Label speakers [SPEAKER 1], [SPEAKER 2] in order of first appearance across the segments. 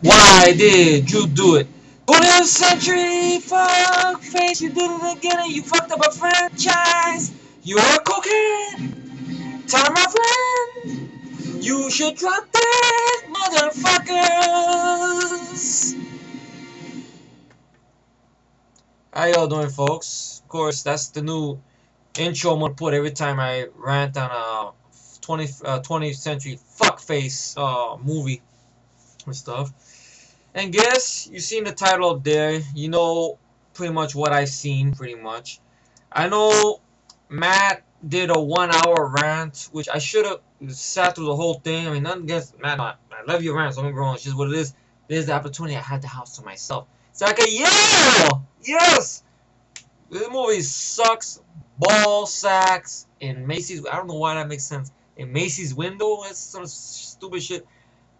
[SPEAKER 1] Why did you do it? 20th century fuck face, you did it again and you fucked up a franchise. You're cocaine, time my friend. You should drop that, motherfuckers. How y'all doing, folks? Of course, that's the new intro I'm gonna put every time I rant on a 20th century fuckface movie and stuff. And guess you seen the title up there. You know pretty much what I've seen, pretty much. I know Matt did a 1 hour rant, which I should have sat through the whole thing. I mean, nothing against Matt. I love your rants, don't get me wrong. It's just what it is. There's the opportunity. I had the house to myself. So I could yell! Yes! This movie sucks. Ball sacks in Macy's. I don't know why that makes sense. In Macy's window? That's some stupid shit.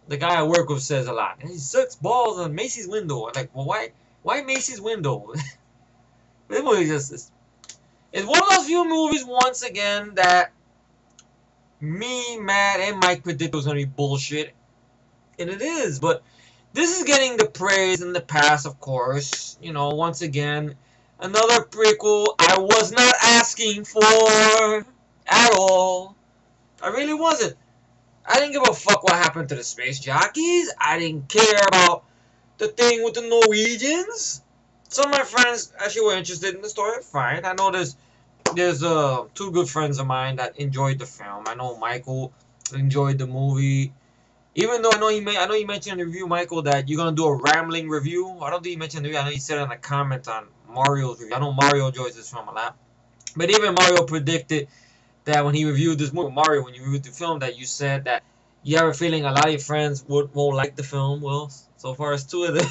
[SPEAKER 1] The guy I work with says a lot. He sucks balls on Macy's window. I'm like, well, why Macy's window? This movie just it's one of those few movies, once again, that me, Matt, and Mike predicted was going to be bullshit. And it is, but this is getting the praise in the past, of course. You know, once again, another prequel I was not asking for at all. I really wasn't. I didn't give a fuck what happened to the space jockeys. I didn't care about the thing with the Norwegians. Some of my friends actually were interested in the story. Fine. I know there's two good friends of mine that enjoyed the film. I know Michael enjoyed the movie. Even though I know you mentioned in the review, Michael, that you're gonna do a rambling review. I don't think you mentioned the review. I know you said it in a comment on Mario's review. I know Mario enjoys this film a lot. But even Mario predicted that when he reviewed this movie, Mario, when you reviewed the film, that you said that you have a feeling a lot of your friends won't like the film. Well, so far as two of them,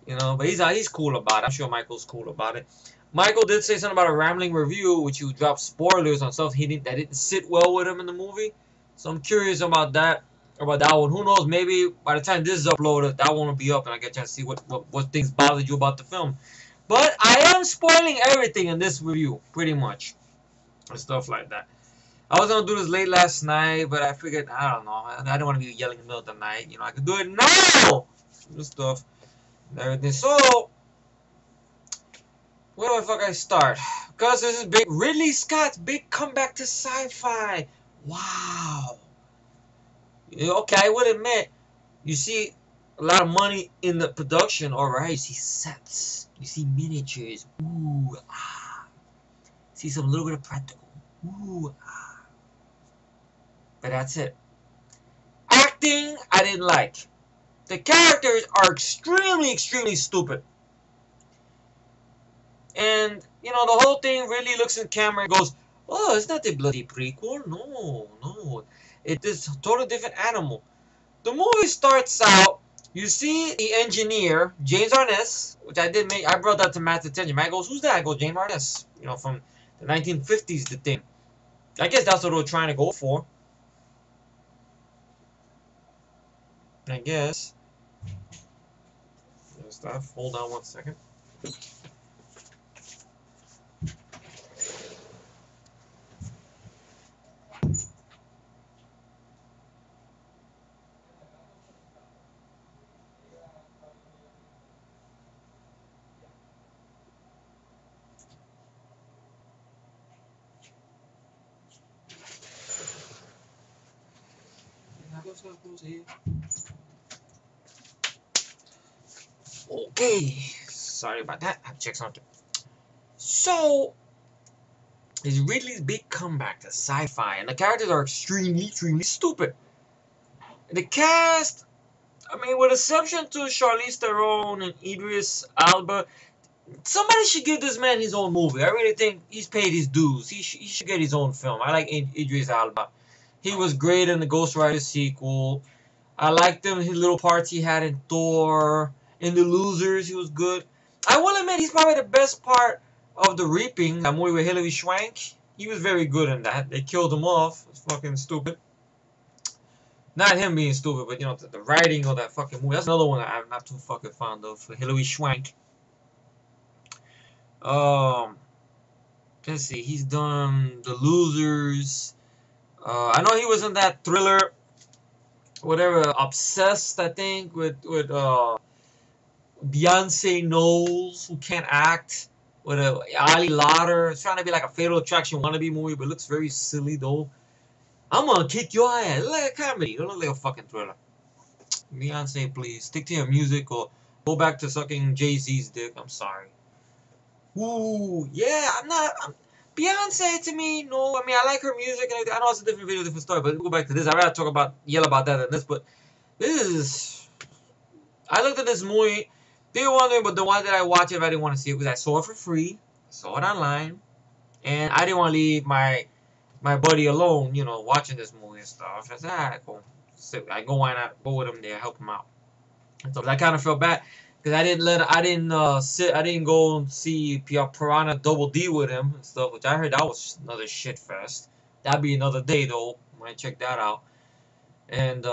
[SPEAKER 1] you know, but he's cool about it. I'm sure Michael's cool about it. Michael did say something about a rambling review, which you dropped spoilers on stuff that didn't sit well with him in the movie. So I'm curious about that one. Who knows? Maybe by the time this is uploaded, that won't be up, and I get a chance to see what things bothered you about the film. But I am spoiling everything in this review, pretty much, and stuff like that. I was gonna do this late last night, but I figured, I don't know, I don't want to be yelling in the middle of the night. You know, I could do it now. This stuff and everything. So, where the fuck I start? Because this is big. Ridley Scott's big comeback to sci-fi. Wow. Okay, I will admit, you see a lot of money in the production. All right, you see sets, you see miniatures. Ooh, ah. See some little bit of practical. Ooh, ah. But that's it. Acting, I didn't like. The characters are extremely, extremely stupid. And, you know, the whole thing really looks in camera and goes, oh, it's not a bloody prequel. No, no. It is a totally different animal. The movie starts out, you see the engineer, James Arness, which I brought that to Matt's attention. Matt goes, who's that? I go, James Arness. You know, from the 1950s, the thing. I guess that's what they were trying to go for. I guess. Stuff. Hold on 1 second. Okay, sorry about that. I have to check something. So, it's Ridley's big comeback to sci-fi, and the characters are extremely, extremely stupid. The cast, I mean, with exception to Charlize Theron and Idris Elba, somebody should give this man his own movie. I really think he's paid his dues. He should get his own film. I like Idris Elba. He was great in the Ghost Rider sequel. I liked him, his little parts he had in Thor. In The Losers, he was good. I will admit, he's probably the best part of The Reaping, that movie with Hilary Swank. He was very good in that. They killed him off. It's fucking stupid. Not him being stupid, but, you know, the writing of that fucking movie. That's another one that I'm not too fucking fond of, for Hilary Swank. Let's see. He's done The Losers. I know he was in that thriller whatever, obsessed, I think, with Beyonce Knowles, who can't act, with Ali Lauder. It's trying to be like a Fatal Attraction wannabe movie, but it looks very silly though. I'm gonna kick your ass. It look like a comedy. It don't look like a fucking thriller. Beyonce, please stick to your music or go back to sucking Jay-Z's dick. I'm sorry. Ooh, yeah, I'm not. Beyonce to me, no. I mean, I like her music, and I know it's a different video, different story. But we'll go back to this. I'd rather talk about yell about that than this. But this is. I looked at this movie. They were wondering, but the why did I watch it if I didn't want to see it? Because I saw it for free, saw it online, and I didn't want to leave my buddy alone, you know, watching this movie and stuff. I said, cool. So I go, why not go with him there, help him out. And so I kind of felt bad because I didn't go and see Piranha Double D with him and stuff, which I heard that was another shit fest. That'd be another day though. Might check that out and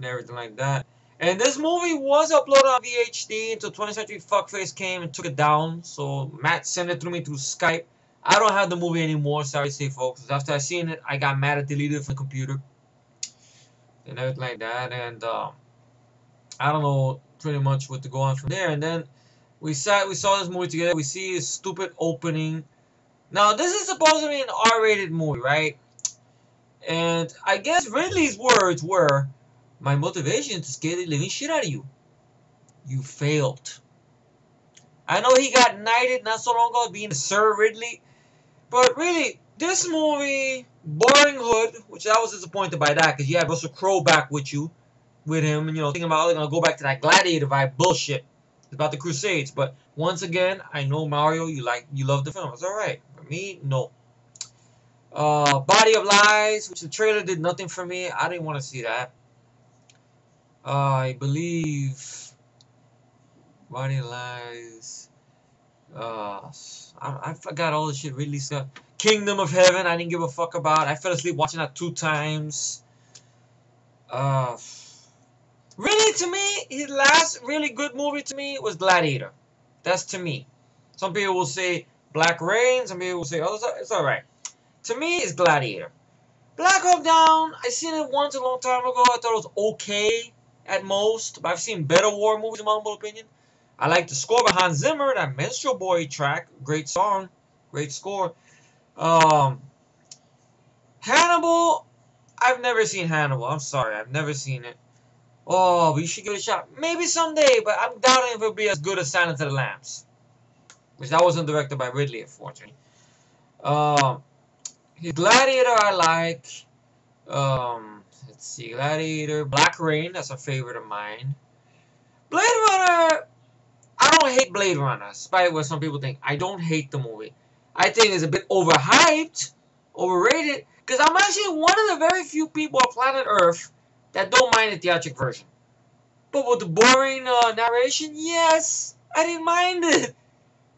[SPEAKER 1] everything like that. And this movie was uploaded on VHD until 20th Century Fuckface came and took it down. So Matt sent it through me through Skype. I don't have the movie anymore, sorry to say, folks. After I seen it, I got mad at deleted it from the computer and everything like that. And I don't know pretty much what to go on from there. And then we saw this movie together. We see a stupid opening. Now this is supposed to be an R-rated movie, right? And I guess Ridley's words were, "My motivation is to scare the living shit out of you. You failed." I know he got knighted not so long ago being Sir Ridley, but really, this movie, boring hood, which I was disappointed by that because you had Russell Crowe back with him, and you know, thinking about they're gonna go back to that Gladiator vibe bullshit. It's about the Crusades, but once again, I know Mario, you love the film. It's all right. For me, no. Body of Lies, which the trailer did nothing for me. I didn't want to see that. I believe Body of Lies. I forgot all the shit really stuff. Kingdom of Heaven, I didn't give a fuck about. I fell asleep watching that 2 times. Really, to me, his last really good movie to me was Gladiator. That's to me. Some people will say Black Rain. Some people will say, oh, it's alright. To me, it's Gladiator. Black Hawk Down, I seen it once a long time ago. I thought it was okay at most. But I've seen better war movies, in my humble opinion. I like the score by Hans Zimmer, that Minstrel Boy track. Great song. Great score. Hannibal, I've never seen Hannibal. I'm sorry, I've never seen it. Oh, we should give it a shot. Maybe someday, but I'm doubting if it'll be as good as Silence of the Lambs. Which that wasn't directed by Ridley, unfortunately. His Gladiator I like. Let's see, Gladiator, Black Rain, that's a favorite of mine. Blade Runner, I don't hate Blade Runner, despite what some people think. I don't hate the movie. I think it's a bit overhyped, overrated, because I'm actually one of the very few people on planet Earth that don't mind the theatrical version. But with the boring narration, yes, I didn't mind it.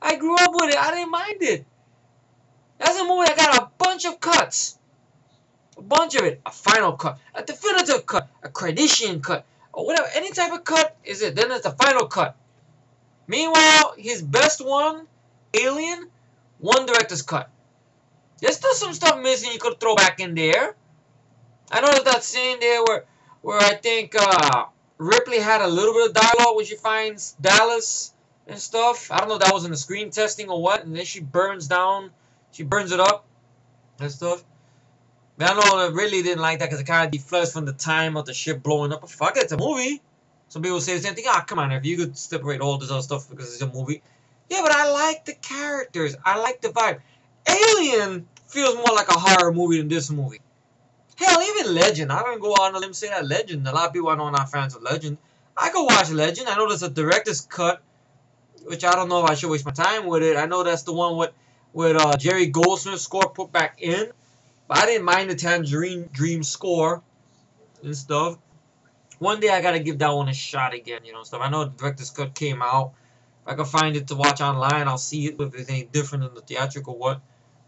[SPEAKER 1] I grew up with it. I didn't mind it. That's a movie that got a bunch of cuts. A bunch of it. A final cut. A definitive cut. A Kardashian cut. Or whatever. Any type of cut is it. Then it's a final cut. Meanwhile, his best one, Alien, one director's cut. There's still some stuff missing you could throw back in there. I know that scene there where I think Ripley had a little bit of dialogue when she finds Dallas and stuff. I don't know if that was in the screen testing or what. And then she burns it up and stuff. But I know I really didn't like that because it kind of deflects from the time of the ship blowing up. But fuck it, it's a movie. Some people say the same thing. Ah, come on, if you could separate all this other stuff because it's a movie. Yeah, but I like the characters. I like the vibe. Alien feels more like a horror movie than this movie. Hell, even Legend. I don't go on a limb and say that Legend. A lot of people I know are not fans of Legend. I could watch Legend. I know there's a director's cut, which I don't know if I should waste my time with it. I know that's the one with Jerry Goldsmith's score put back in. But I didn't mind the Tangerine Dream score and stuff. One day I gotta give that one a shot again, you know, stuff. I know the director's cut came out. If I can find it to watch online, I'll see it if it's any different than the theatrical one.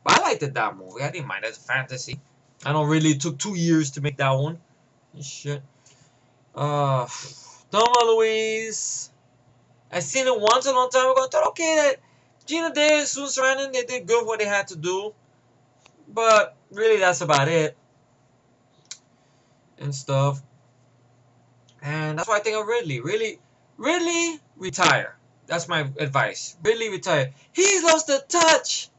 [SPEAKER 1] But I liked that movie. I didn't mind it as a fantasy. I know really it took 2 years to make that one. Shit. Thelma Louise. I seen it once a long time ago. I thought, okay, that Gina Davis, Susan Sarandon, they did good what they had to do. But really, that's about it. And stuff. And that's why I think of Ridley. Ridley, retire. That's my advice. Ridley, retire. He's lost the touch.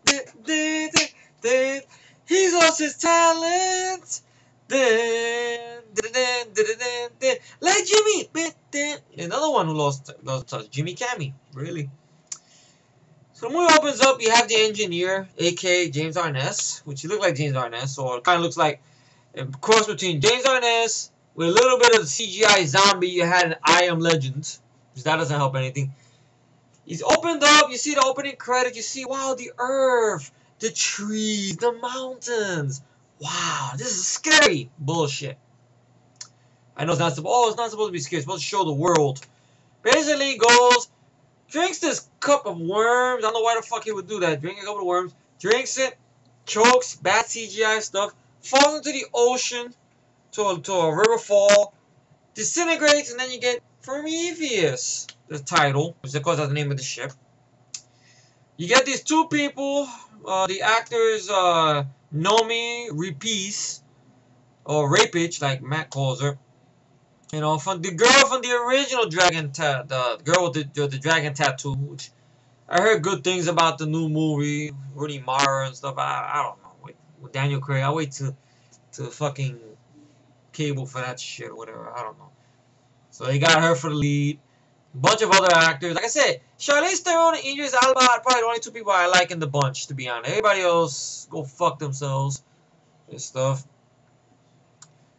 [SPEAKER 1] He's lost his talent. Like Jimmy. Another one who lost touch. Jimmy Cammy. Really. So the movie opens up. You have the engineer, a.k.a. James Arness, which he looked like James Arness, or it kind of looks like a cross between James Arness with a little bit of the CGI zombie you had in I Am Legend, because that doesn't help anything. He's opened up. You see the opening credit. You see, wow, the earth, the trees, the mountains. Wow, this is scary. Bullshit. I know it's not supposed. Oh, it's not supposed to be scary. It's supposed to show the world. Basically, he goes, drinks this cup of worms. I don't know why the fuck he would do that. Drink a cup of worms. Drinks it. Chokes. Bad CGI stuff. Falls into the ocean. To a river fall. Disintegrates. And then you get Prometheus. The title. Which of course that's the name of the ship. You get these two people. The actors Nomi Rapace. Or Rapage, like Matt calls her. You know, from the girl from the original Dragon, the girl with the dragon tattoo, which I heard good things about the new movie, Rooney Mara and stuff. I don't know. Wait, with Daniel Craig, I'll wait to fucking cable for that shit or whatever. I don't know. So they got her for the lead. A bunch of other actors. Like I said, Charlize Theron and Idris Elba are probably the only two people I like in the bunch, to be honest. Everybody else go fuck themselves and stuff.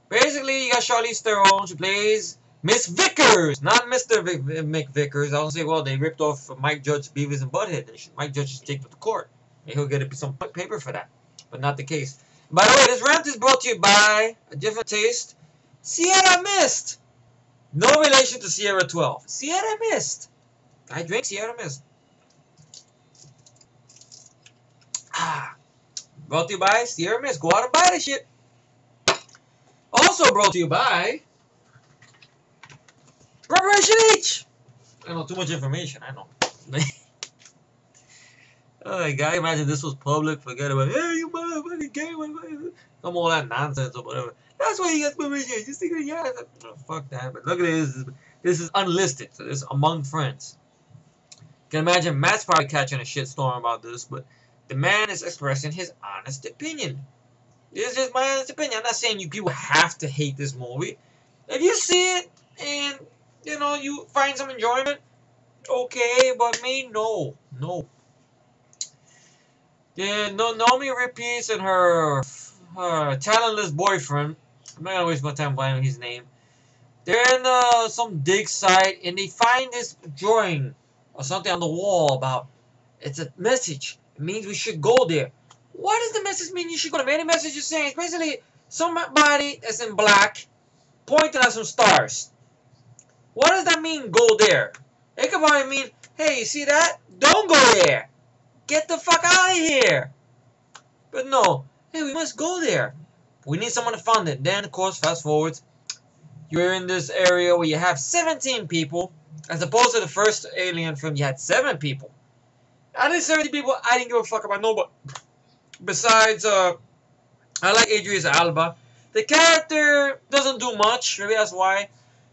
[SPEAKER 1] Basically, you got Charlize Theron. She plays Miss Vickers, not Mr. Mick Vickers. I was gonna say, well, they ripped off Mike Judge, Beavis and Butthead. Mike Judge should take it to court, and he'll get some paper for that. But not the case. By the way, this rant is brought to you by a different taste, Sierra Mist. No relation to Sierra 12. Sierra Mist. I drink Sierra Mist. Brought to you by Sierra Mist. Go out and buy this shit. Also brought to you by Preparation H. I know too much information. I know. Oh, guy, imagine this was public. Forget about it. Hey, you motherfucking game. Some all that nonsense or whatever. That's why you get permission. You stick it in your ass. Oh, fuck that. But look at this. This is unlisted. So this is among friends. You can imagine Matt's probably catching a shitstorm about this, but the man is expressing his honest opinion. This is just my honest opinion. I'm not saying you people have to hate this movie. If you see it and, you know, you find some enjoyment, okay, but me, no. No. Yeah, Naomi Rapace and her talentless boyfriend, I'm not gonna waste my time finding his name. They're in some dig site and they find this drawing or something on the wall about, it's a message. It means we should go there. What does the message mean you should go there? Any message you're saying is basically somebody that's in black pointing at some stars. What does that mean, go there? It could probably mean, hey, you see that? Don't go there. Get the fuck out of here. But no, hey, we must go there. We need someone to fund it. Then, of course, fast forwards. You're in this area where you have 17 people. As opposed to the first Alien film, you had 7 people. Out of these 70 people, I didn't give a fuck about nobody. Besides, I like Idris Elba. The character doesn't do much. Maybe that's why.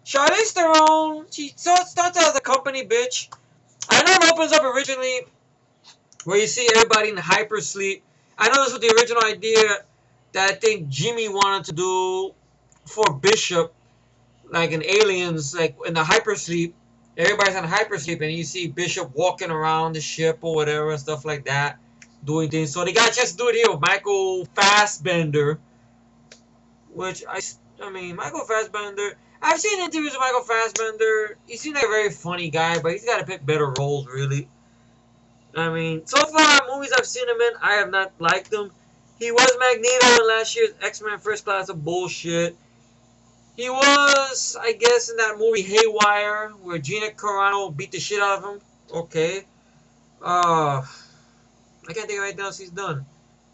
[SPEAKER 1] Charlize Theron, she starts out as a company bitch. I know it opens up originally where you see everybody in hypersleep. I know this was the original idea that I think Jimmy wanted to do for Bishop. Like in Aliens, like in the hypersleep. Everybody's on hypersleep and you see Bishop walking around the ship or whatever and stuff like that. Doing things. So they got a chance to do it here with Michael Fassbender. Which, I mean, Michael Fassbender... I've seen interviews with Michael Fassbender. He seems like a very funny guy, but he's got to pick better roles, really. I mean, so far, movies I've seen him in, I have not liked him. He was Magneto in last year's X-Men First Class of bullshit. He was, I guess, in that movie Haywire, where Gina Carano beat the shit out of him. Okay. I can't think of anything else he's done.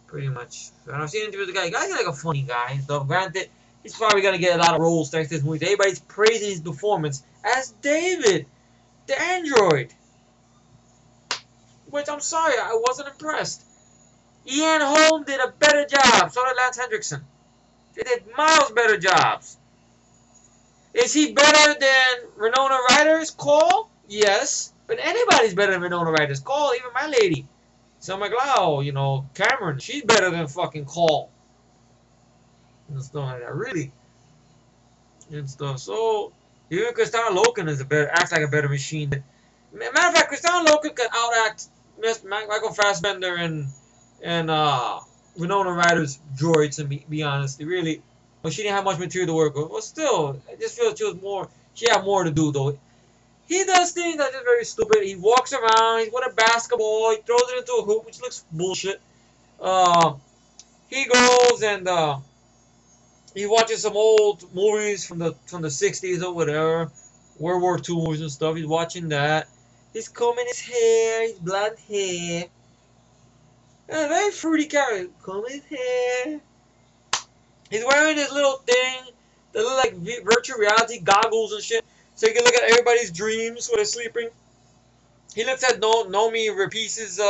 [SPEAKER 1] Pretty much. And I've seen interviews with the guy. The guy's like a funny guy and stuff. Granted, he's probably going to get a lot of roles thanks to this movie. Everybody's praising his performance as David, the android. Which, I'm sorry, I wasn't impressed. Ian Holm did a better job. So did Lance Hendrickson. They did miles better jobs. Is he better than Winona Ryder's Cole? Yes. But anybody's better than Winona Ryder's Cole, even my lady. So I'm like, wow, you know, Cameron, she's better than fucking Cole. And stuff like that, really. And stuff. So, even Kristanna Loken is acts like a better machine. Matter of fact, Kristanna Loken can outact Michael Fassbender and Winona Ryder's droids, to be honest. Really. But she didn't have much material to work with. But still, I just feel she had more to do, though. He does things that are just very stupid. He walks around, he's with a basketball, he throws it into a hoop, which looks bullshit. He goes and he watches some old movies from the 60s or whatever, World War II movies and stuff. He's watching that. He's combing his hair, his blonde hair. A very fruity character. Combing his hair. He's wearing this little thing that look like virtual reality goggles and shit, so you can look at everybody's dreams when they're sleeping. He looks at Nomi Rapace's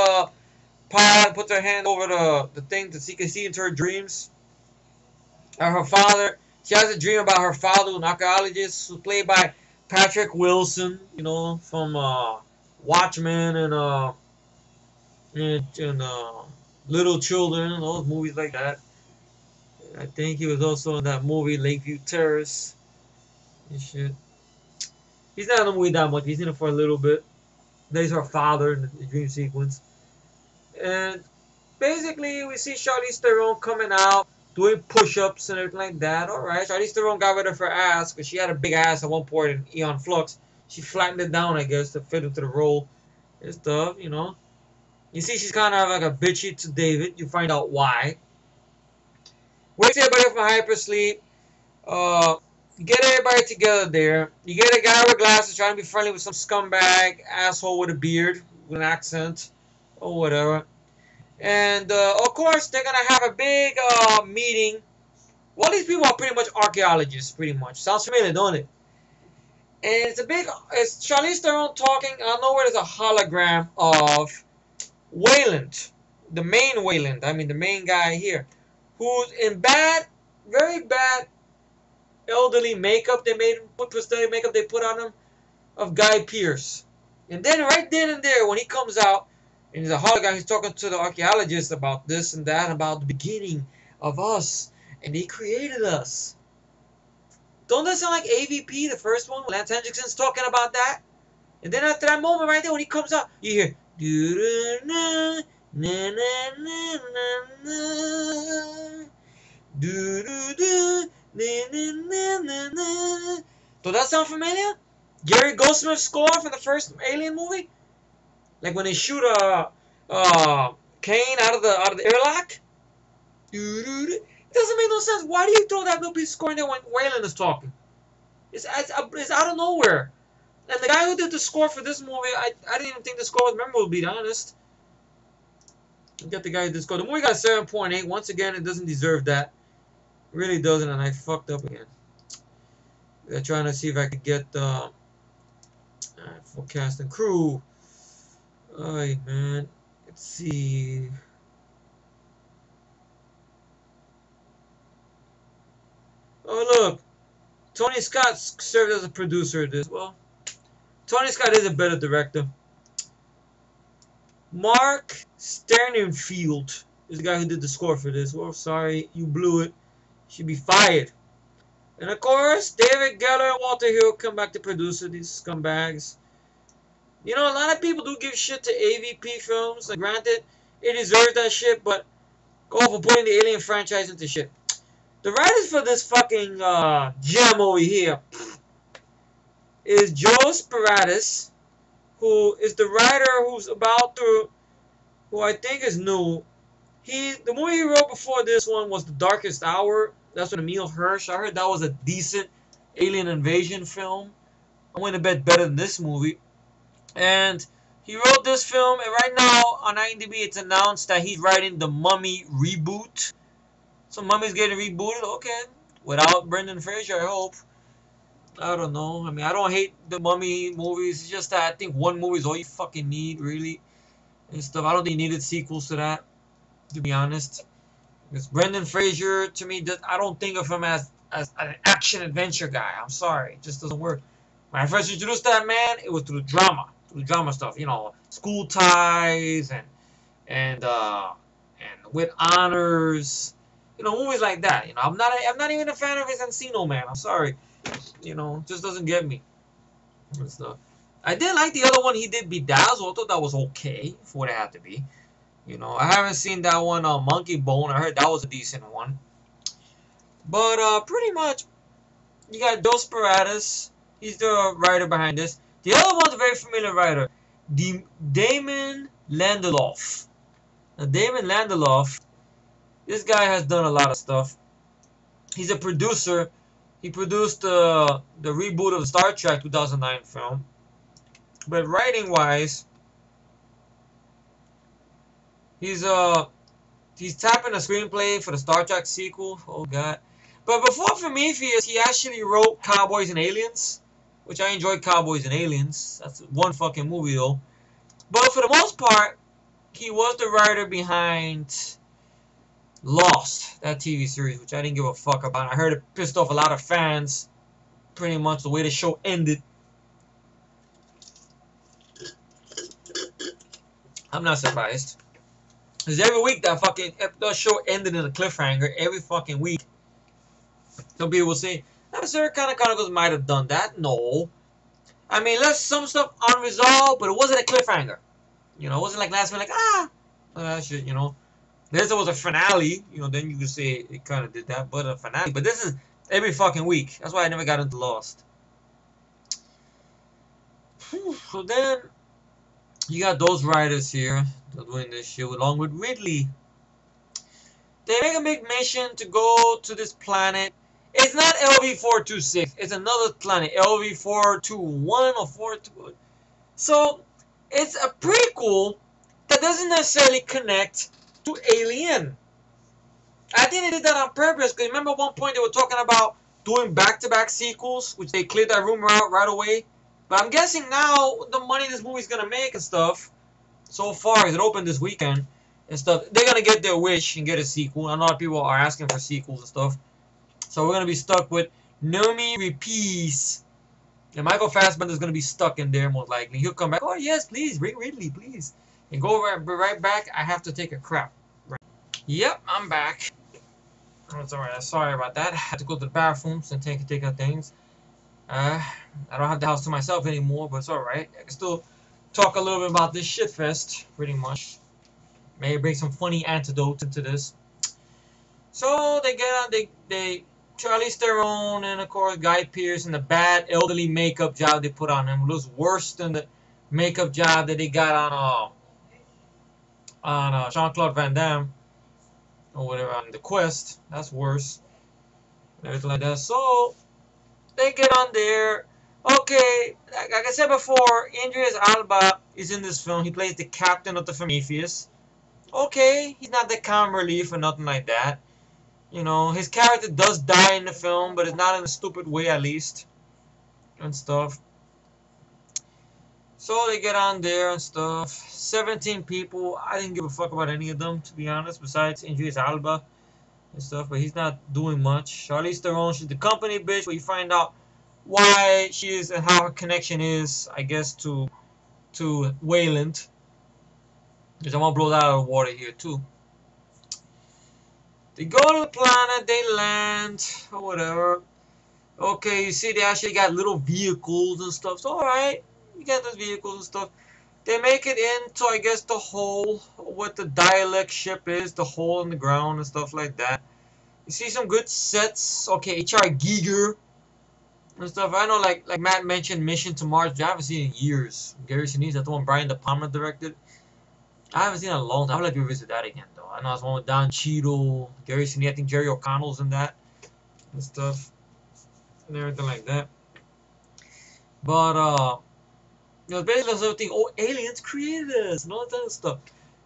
[SPEAKER 1] pod, puts her hand over the thing so he can see into her dreams. Her father, she has a dream about her father, an archaeologist, who's played by Patrick Wilson, you know, from Watchmen and Little Children and those movies like that. I think he was also in that movie Lakeview Terrace and shit. He's not in the movie that much. He's in it for a little bit. Then he's her father in the dream sequence. And basically, we see Charlize Theron coming out, doing push-ups and everything like that. Alright, Charlize Theron got rid of her ass, because she had a big ass at one point in Aeon Flux. She flattened it down, I guess, to fit into the role and stuff, you know. You see she's kind of like a bitchy to David. You find out why. Wakes everybody up from hypersleep. Get everybody together there. You get a guy with glasses trying to be friendly with some scumbag asshole with a beard, with an accent, or whatever. And, of course, they're going to have a big meeting. Well, these people are pretty much archaeologists, pretty much. Sounds familiar, don't it? And it's Charlize Theron talking. I don't know where there's a hologram of Wayland. The main Wayland. I mean, the main guy here. Who's in very bad elderly makeup they made him put, prosthetic makeup they put on him of Guy Pearce. And then right then and there, when he comes out, and he's a hologram, he's talking to the archaeologist about this and that, about the beginning of us, and they created us. Don't that sound like AVP, the first one? Lance Hendrickson's talking about that. And then after that moment right there, when he comes out, you hear, do-do-na, na na na na na, do-do-do, na na na na na. Does that sound familiar? Gary Goldsmith's score from the first Alien movie? Like when they shoot Kane out of the airlock? It doesn't make no sense. Why do you throw that little piece of score in there when Wayland is talking? It's out of nowhere. And the guy who did the score for this movie, I didn't even think the score was memorable, to be honest. Get the guy who did the score. The movie got 7.8. Once again, it doesn't deserve that. It really doesn't, and I fucked up again. They're trying to see if I could get the for cast and crew. Alright, man. Let's see. Oh, look. Tony Scott served as a producer of this. Well, Tony Scott is a better director. Mark Sternenfield is the guy who did the score for this. Well, sorry, you blew it. Should be fired. And of course, David Geller and Walter Hill come back to produce it, these scumbags. You know, a lot of people do give shit to AVP films. Like, granted, it deserves that shit, but go for putting the Alien franchise into shit. The writers for this fucking gem over here is Joe Sparatus, who is the writer who I think is new. The movie he wrote before this one was The Darkest Hour. That's with Emil Hirsch. I heard that was a decent alien invasion film. I went to bet better than this movie. And he wrote this film, and right now on IMDb it's announced that he's writing the Mummy reboot. So Mummy's getting rebooted, okay. Without Brendan Fraser, I hope. I don't know. I mean, I don't hate the Mummy movies. It's just that I think one movie is all you fucking need, really. And stuff. I don't think you needed sequels to that, to be honest. Because Brendan Fraser, to me, I don't think of him as as an action adventure guy. I'm sorry, it just doesn't work. When I first introduced that man, it was through the drama stuff. You know, school ties and with honors. You know, movies like that. You know, I'm not even a fan of his Encino Man. I'm sorry. You know, just doesn't get me and stuff. I did like the other one he did, Bedazzled. I thought that was okay for what it had to be. You know, I haven't seen that one, Monkey Bone. I heard that was a decent one. But pretty much, you got Dos Paradas. He's the writer behind this. The other one's a very familiar writer, Damon Lindelof. Now, Damon Lindelof, this guy has done a lot of stuff. He's a producer. He produced the reboot of the Star Trek 2009 film. But writing-wise, he's tapping a screenplay for the Star Trek sequel. Oh God! But before Prometheus, he actually wrote Cowboys and Aliens, which I enjoyed. Cowboys and Aliens. That's one fucking movie though. But for the most part, he was the writer behind Lost, that TV series, which I didn't give a fuck about. I heard it pissed off a lot of fans, pretty much the way the show ended. I'm not surprised. Because every week that show ended in a cliffhanger. Every fucking week. Some people will say, Sir Chronicles might have done that. No. I mean, left some stuff unresolved, but it wasn't a cliffhanger. You know, it wasn't like last minute, like, that shit, you know. This was a finale, you know, then you could say it kind of did that, but a finale. But this is every fucking week. That's why I never got into Lost. So then, you got those writers here doing this shit along with Ridley. They make a big mission to go to this planet. It's not LV-426. It's another planet, LV-421 or 42. So, it's a prequel that doesn't necessarily connect to Alien. I think they did that on purpose, because remember at one point they were talking about doing back-to-back sequels, which they cleared that rumor out right away. But I'm guessing now the money this movie's gonna make and stuff, so far as it opened this weekend and stuff, they're gonna get their wish and get a sequel. And a lot of people are asking for sequels and stuff. So we're gonna be stuck with Noomi Rapace. And Michael Fassbender's gonna be stuck in there most likely. He'll come back. Oh yes, please, bring Ridley, please. And go right back. I have to take a crap. Right. Yep, I'm back. It's alright. Sorry about that. I had to go to the bathrooms and take out things. I don't have the house to myself anymore, but it's alright. I can still talk a little bit about this shitfest, pretty much. Maybe bring some funny antidotes into this. So they get on, they Charlize Theron and of course Guy Pearce and the bad elderly makeup job they put on him. It was worse than the makeup job that they got on Jean-Claude Van Damme or whatever on The Quest. That's worse. And everything like that. So they get on there. Okay, like I said before, Idris Elba is in this film. He plays the captain of the Prometheus. Okay, he's not the comic relief or nothing like that. You know, his character does die in the film, but it's not in a stupid way at least. And stuff. So they get on there and stuff. 17 people. I didn't give a fuck about any of them, to be honest, besides Idris Elba and stuff. But he's not doing much. Charlize Theron, she's the company bitch, where you find out why she is and how her connection is, I guess, to Wayland. Because I'm gonna blow that out of the water here too. They go to the planet, they land, or whatever. Okay, you see they actually got little vehicles and stuff. So alright, you got those vehicles and stuff. They make it into, I guess, the hole, what the dialect ship is, the hole in the ground and stuff like that. You see some good sets. Okay, H.R. Giger and stuff. I know, like Matt mentioned, Mission to Mars, which I haven't seen in years. Gary Sinise, that's the one Brian De Palma directed. I haven't seen it in a long time. I would like to revisit that again, though. I know it's one with Don Cheadle, Gary Sinise, I think Jerry O'Connell's in that and stuff. And everything like that. But, you know, basically the sort of thing, oh, aliens created us and all that other stuff.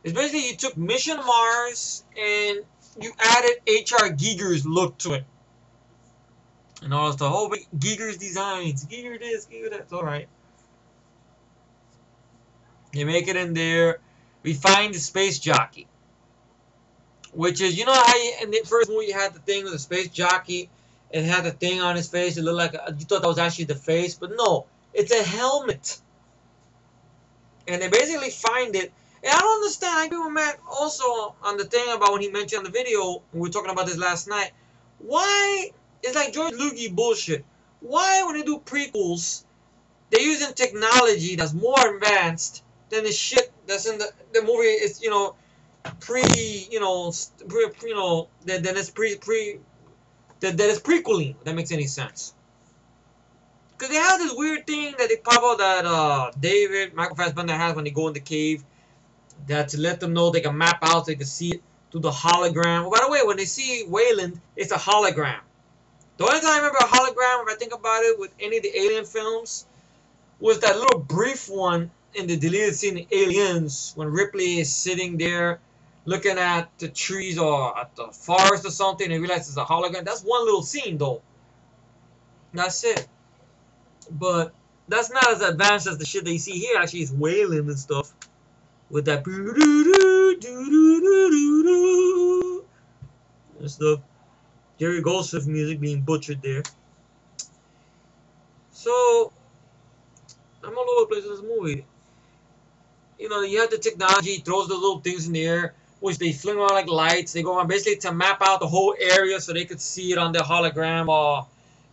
[SPEAKER 1] It's basically you took Mission to Mars and you added H.R. Giger's look to it. And all that stuff. Oh, but Giger's designs. Giger this, Giger that. It's alright. You make it in there. We find the space jockey. Which is, you know how you, in the first movie you had the thing with the space jockey It had a thing on his face. It looked like you thought that was actually the face, but no, it's a helmet. And they basically find it. And I don't understand. I agree with Matt also on the thing about when he mentioned on the video. We were talking about this last night. Why? It's like George Lucas bullshit. Why, when they do prequels, they're using technology that's more advanced than the shit that's in the movie? Is that is prequeling. If that makes any sense. Because they have this weird thing that they pop out that Michael Fassbender has when they go in the cave. That to let them know they can map out, so they can see it through the hologram. Well, by the way, when they see Wayland, it's a hologram. The only time I remember a hologram, if I think about it, with any of the Alien films, was that little brief one in the deleted scene in Aliens, when Ripley is sitting there looking at the trees or at the forest or something, and realizes it's a hologram. That's one little scene, though. That's it. But that's not as advanced as the shit that you see here. Actually, it's Wayland and stuff. With that and stuff. Jerry Goldsmith music being butchered there. So, I'm all over the place in this movie. You have the technology, throws the little things in the air, which they fling around like lights. They go on basically to map out the whole area so they could see it on their hologram or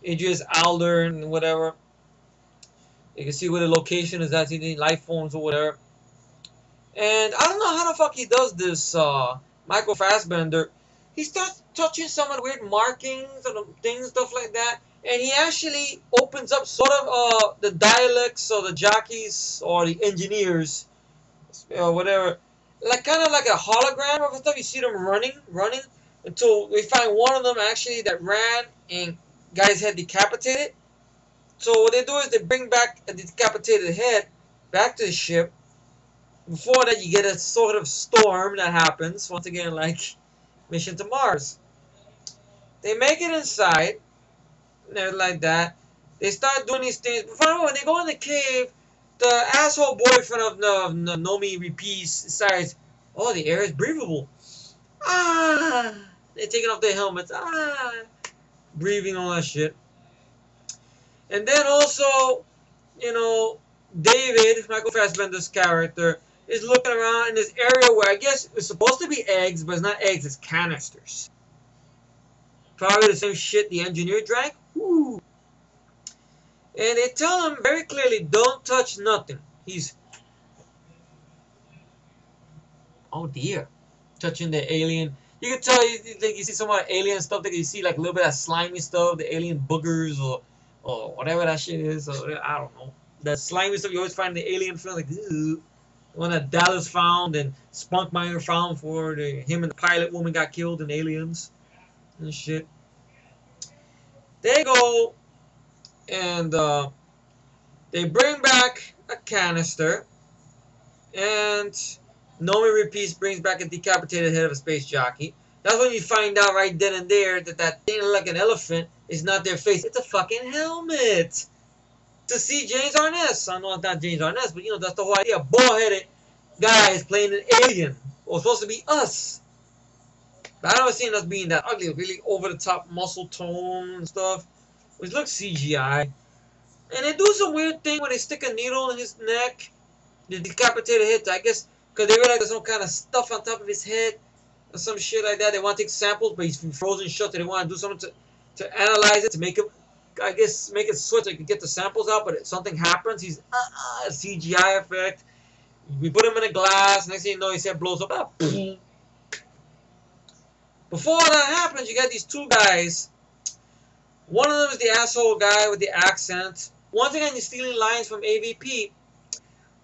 [SPEAKER 1] Idris Elba and whatever. You can see where the location is at, any life forms or whatever. And I don't know how the fuck he does this, Michael Fassbender. He starts touching some of the weird markings or the things, stuff like that. And he actually opens up sort of the dialects or the jockeys or the engineers, or whatever. Like kind of like a hologram of stuff. You see them running, until we find one of them actually that ran and got his head decapitated. So what they do is they bring back a decapitated head back to the ship. Before that, you get a sort of storm that happens. Once again, like Mission to Mars. They make it inside. And everything like that. They start doing these things. But finally, when they go in the cave, the asshole boyfriend of Nomi Rapace decides, oh, the air is breathable. Ah! They're taking off their helmets. Ah! Breathing, all that shit. And then also, David, Michael Fassbender's character, is looking around in this area where I guess it's supposed to be eggs, but it's not eggs, it's canisters. Probably the same shit the engineer drank. Woo. And they tell him very clearly, don't touch nothing. He's, oh dear, touching the alien. You can tell, you see some of the alien stuff, that you see like a little bit of slimy stuff, the alien boogers or whatever that shit is. Or, I don't know. The slimy stuff you always find in the alien film, like, ew. The one that Dallas found and Spunkmeyer found for him and the pilot woman got killed in Aliens and shit. They go and they bring back a canister, and Nomi Rapace brings back a decapitated head of a space jockey. That's when you find out right then and there that thing like an elephant is not their face. It's a fucking helmet. To see James Arness. I know it's not James Arness, but that's the whole idea. Bald-headed guy is playing an alien. Or supposed to be us. But I don't see us being that ugly, really over-the-top muscle tone and stuff. Which looks CGI. And they do some weird thing when they stick a needle in his neck. The decapitated head, I guess, because they realize there's some kind of stuff on top of his head. Or some shit like that. They want to take samples, but he's frozen shut. They want to do something to analyze it, to make it, I guess, make it switch so you can get the samples out, but if something happens, he's CGI effect. We put him in a glass, next thing you know, his head blows up. Before that happens, you got these two guys. One of them is the asshole guy with the accent. Once again, he's stealing lines from AVP.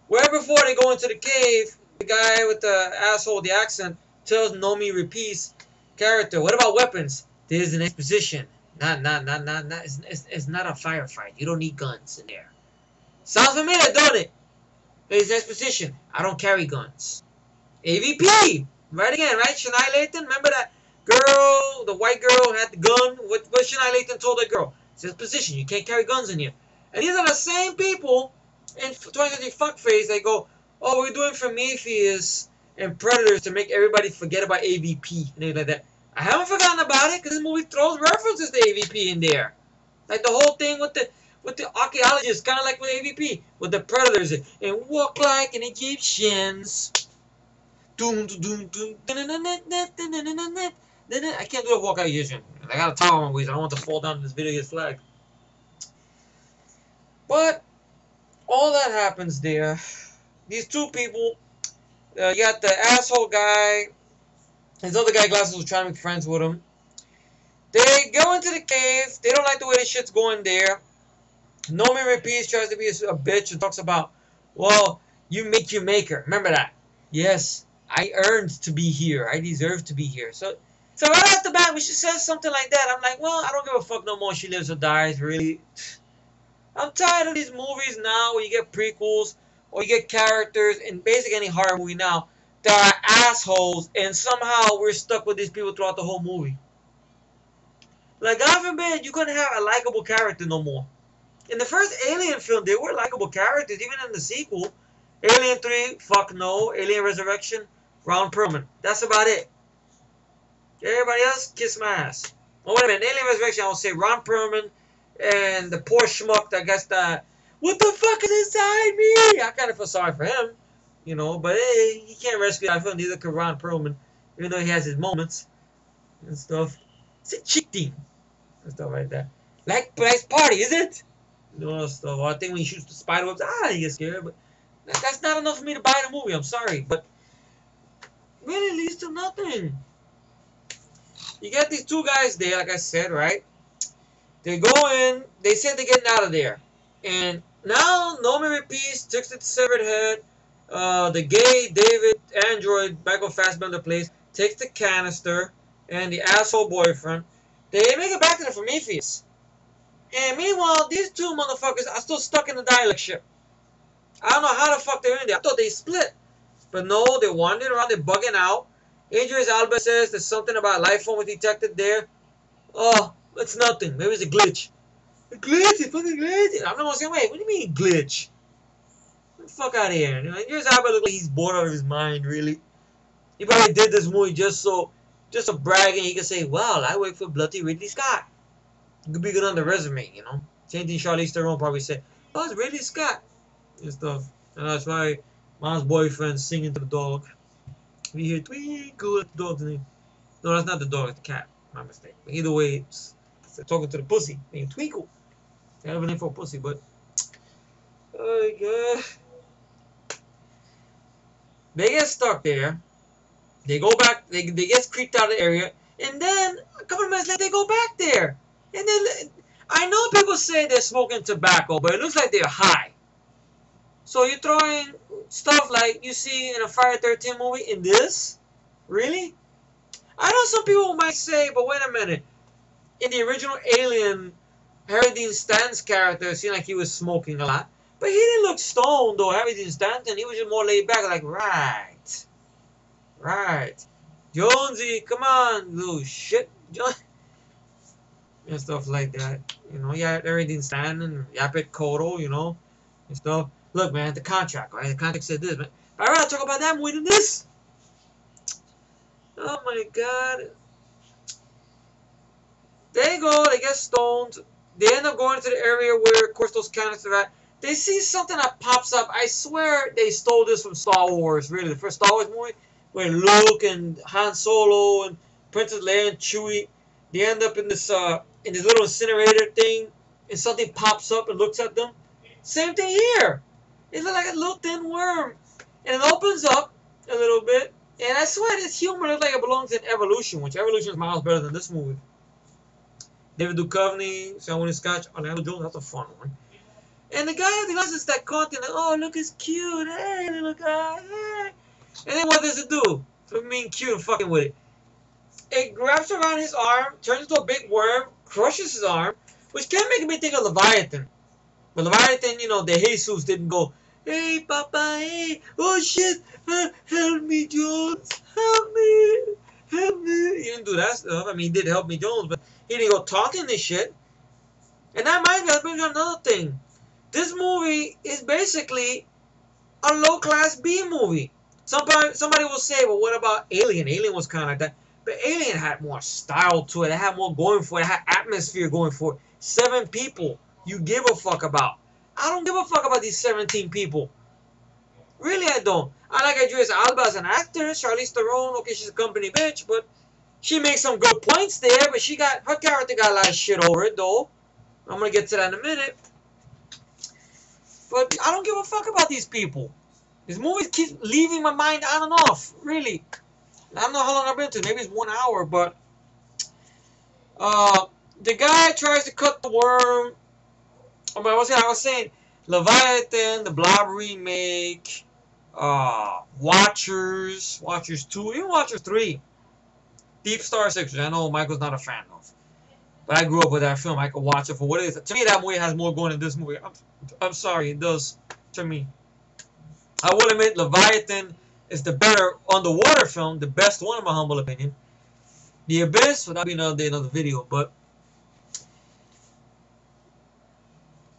[SPEAKER 1] Where before they go into the cave, the guy with the asshole with the accent tells Nomi Rapace character, what about weapons? There's an exposition. It's not a firefight. You don't need guns in there. Sounds familiar, don't it? There's exposition. I don't carry guns. AVP! Right again, right? Shania Layton? Remember that girl, the white girl had the gun? What Shania Layton told that girl? It's exposition. You can't carry guns in here. And these are the same people in 20th Century Fuckface. They go, oh, we're doing Prometheus and Predators to make everybody forget about AVP. And things like that. I haven't forgotten about it because this movie throws references to AVP in there. Like the whole thing with the archaeologists, kind of like with AVP, with the predators and walk like an Egyptians. Doom, doom, doom, I can't do a walk like Egyptian. I got a towel on my waist. I don't want to fall down in this video and get flagged. But all that happens there. These two people, you got the asshole guy, his other guy glasses was trying to make friends with him. They go into the cave. They don't like the way this shit's going there. Norman Repeats tries to be a bitch and talks about, well, you make your maker. Remember that? Yes, I earned to be here. I deserve to be here. So right off the bat, when she says something like that, I'm like, well, I don't give a fuck no more. She lives or dies, really. I'm tired of these movies now where you get prequels or you get characters in basically any horror movie now that are assholes, and somehow we're stuck with these people throughout the whole movie. Like, God forbid, you couldn't have a likable character no more. In the first Alien film, there were likable characters, even in the sequel. Alien 3, fuck no. Alien Resurrection, Ron Perlman. That's about it. Everybody else, kiss my ass. Oh, wait a minute. Alien Resurrection, I will say Ron Perlman and the poor schmuck that gets the, what the fuck is inside me? I kind of feel sorry for him, you know, but hey, he can't rescue that film, neither could Ron Perlman, even though he has his moments and stuff. It's a chick thing and stuff like that. Like Price Party, is it? You know, stuff. I think when he shoots the spider webs, he gets scared, but that's not enough for me to buy the movie. I'm sorry, but really leads to nothing. You get these two guys there, like I said, right? They go in, they say they're getting out of there. And now Norman Repeats takes the severed head, the gay David android Michael Fassbender plays, takes the canister, and the asshole boyfriend. They make it back to the Prometheus. And meanwhile, these two motherfuckers are still stuck in the dialect ship. I don't know how the fuck they're in there. I thought they split. But no, they're wandering around, they're bugging out. Idris Elba says there's something about life form was detected there. Oh, it's nothing. Maybe it's a glitch. A glitch? It's fucking glitch? I'm not saying, wait, what do you mean glitch? Get the fuck out of here. You know, Idris Elba looks like he's bored out of his mind, really. He probably did this movie just so bragging he could say, well, I work for Bloody Ridley Scott. It could be good on the resume, you know. Same thing Charlize Theron probably said. Oh, it's Ridley Scott. And stuff. And that's why mom's boyfriend singing to the dog. We hear twinkle at the dog's name. No, that's not the dog, it's the cat. My mistake. But either way, it's talking to the pussy named Twinkle. I have a name for a pussy, but oh god. They get stuck there. They go back, they get creeped out of the area, and then a couple of minutes later they go back there. And then I know people say they're smoking tobacco, but it looks like they're high. So you're throwing stuff like you see in a Friday 13 movie in this? Really? I know some people might say, but wait a minute. In the original Alien, Harry Dean Stanton's character seemed like he was smoking a lot. But he didn't look stoned, though. Harry Dean Stanton, he was just more laid back, like, right. Jonesy, come on, little shit. And stuff like that. You know, yeah, Harry Dean Stanton, Yapet Kotto, you know, and stuff. Look, man, the contract, right? The contract said this, man. I'd rather talk about that movie than this. Oh, my God. They go, they get stoned. They end up going to the area where, of course, those canisters are at. They see something that pops up. I swear they stole this from Star Wars, really. The first Star Wars movie, where Luke and Han Solo and Princess Leia and Chewie, they end up in this little incinerator thing, and something pops up and looks at them. Same thing here. It looks like a little thin worm. And it opens up a little bit. And I swear this humor looks like it belongs in Evolution, which Evolution is miles better than this movie. David Duchovny, Samuel Scotch, Orlando Jones, that's a fun one. And the guy with the glasses that content, like, oh, look, it's cute. Hey, little guy, hey. And then what does it do? For being cute and fucking with it. It grabs around his arm, turns into a big worm, crushes his arm, which can make me think of Leviathan. But Leviathan, you know, the Jesus didn't go, hey, Papa, hey, oh shit, help me, Jones, help me. He didn't do that stuff. I mean, he did help me, Jones, but he didn't go talking this shit. And that might be another thing. This movie is basically a low-class B movie. Somebody will say, well, what about Alien? Alien was kind of like that. But Alien had more style to it. It had more going for it. It had atmosphere going for it. 7 people you give a fuck about. I don't give a fuck about these 17 people. Really, I don't. I like Idris Elba as an actor. Charlize Theron, okay, she's a company bitch, but she makes some good points there. But her character got a lot of shit over it, though. I'm gonna get to that in a minute. But I don't give a fuck about these people. These movies keep leaving my mind on and off. Really. I don't know how long I've been to. Maybe it's 1 hour, but the guy tries to cut the worm. I was saying Leviathan, the Blob remake, Watchers 2, even Watchers 3, Deep Star 6, which I know Michael's not a fan of. But I grew up with that film. I could watch it for what it is. To me, that movie has more going than this movie. I'm sorry, it does to me. I will admit Leviathan is the better underwater film, the best one in my humble opinion. The Abyss, well, that'll be another day, another video, but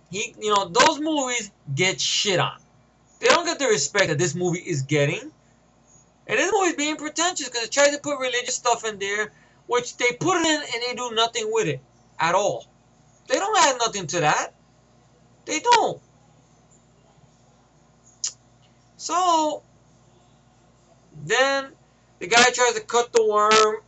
[SPEAKER 1] those movies get shit on. They don't get the respect that this movie is getting. And this movie is being pretentious because it tries to put religious stuff in there, which they put it in and they do nothing with it at all. They don't add nothing to that. They don't. So then the guy tries to cut the worm,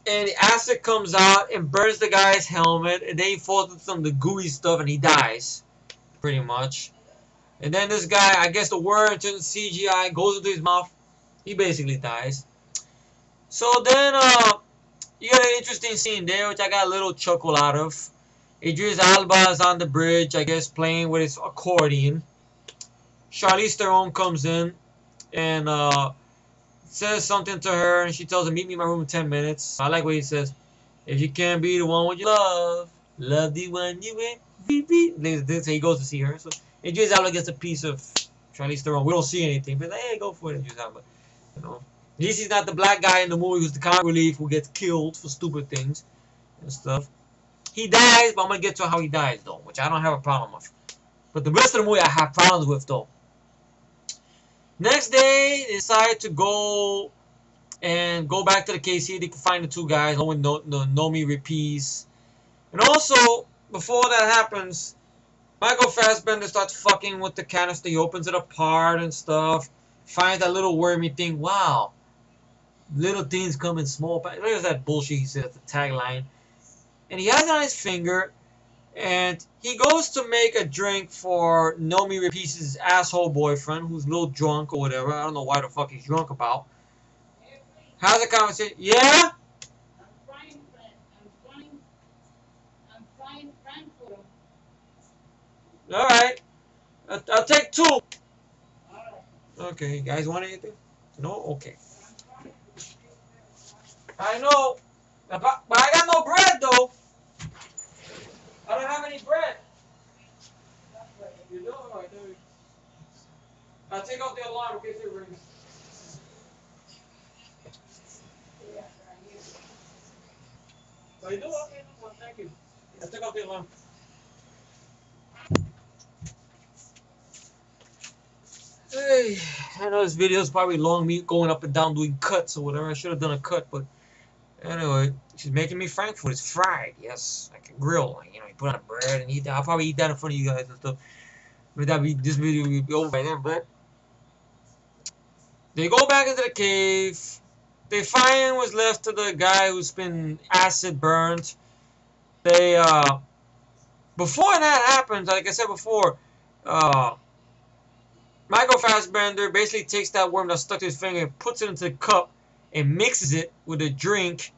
[SPEAKER 1] and the acid comes out and burns the guy's helmet, and then he falls into some of the gooey stuff and he dies, pretty much. And then this guy, I guess the worm turns CGI, goes into his mouth. He basically dies. So then you got an interesting scene there, which I got a little chuckle out of. Idris Elba is on the bridge, I guess, playing with his accordion. Charlize Theron comes in and says something to her, and she tells him, meet me in my room in 10 minutes. I like what he says. If you can't be the one with your love the one you with. He goes to see her. So Idris Elba gets a piece of Charlize Theron. We don't see anything, but hey, go for it, Idris Elba. At least he's not the black guy in the movie who's the comic relief who gets killed for stupid things and stuff. He dies, but I'm gonna get to how he dies though, which I don't have a problem with. But the rest of the movie I have problems with though. Next day, they decide to go back to the KC. They can find the 2 guys, along with Nomi Rapace. And also, before that happens, Michael Fassbender starts fucking with the canister. He opens it apart and stuff. Finds that little wormy thing. Wow. Little things come in small packs. There's that bullshit he says, the tagline. And he has it on his finger. And he goes to make a drink for Nomi Rapace's asshole boyfriend, who's a little drunk or whatever. I don't know why the fuck he's drunk about. How's the conversation? Yeah?
[SPEAKER 2] I'm frying Frankfurt.
[SPEAKER 1] Alright. I'll take 2.
[SPEAKER 2] All right.
[SPEAKER 1] Okay, you guys want anything? No? Okay. I know. But I got no bread, though. I don't have any bread. You do? All right, I'll take out the alarm in case it rings. So you do? Okay, well, thank you. I'll take out the alarm. Hey, I know this video is probably long, me going up and down doing cuts or whatever. I should have done a cut, but anyway, she's making me Frankfurt. It's fried, yes, like a grill. Like, you put on a bread and eat that. I'll probably eat that in front of you guys and stuff. But this video will be over by then. But they go back into the cave. They find what's left to the guy who's been acid burned. They before that happens, like I said before, Michael Fassbender basically takes that worm that's stuck to his finger and puts it into the cup and mixes it with a drink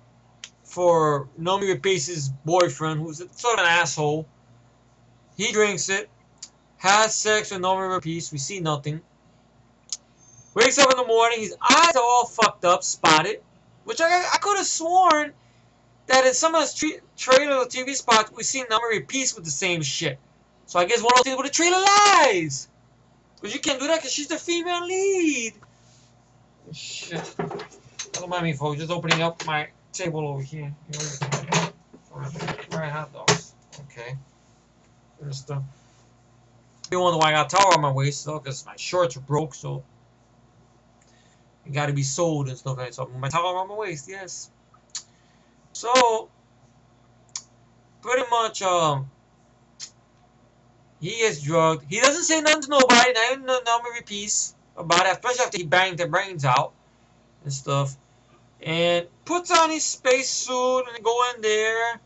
[SPEAKER 1] for Nomi Rapace's boyfriend, who's sort of an asshole. He drinks it, has sex with Nomi Rapace. We see nothing. Wakes up in the morning. His eyes are all fucked up, spotted. Which I could have sworn that in some of the trailers or TV spots, we see Nomi Rapace with the same shit. So I guess one of those things with the trailer lies. But you can't do that because she's the female lead. Shit. Don't mind me, folks. Just opening up my table over here. Alright, hot dogs. Okay. There's stuff. You wonder why I got a towel on my waist, though, because my shorts are broke, so. It got to be sold and stuff like that. So my towel around my waist, yes. So pretty much, he gets drugged. He doesn't say nothing to nobody, not even no piece about it, especially after he banged their brains out and stuff. And puts on his space suit and go in there.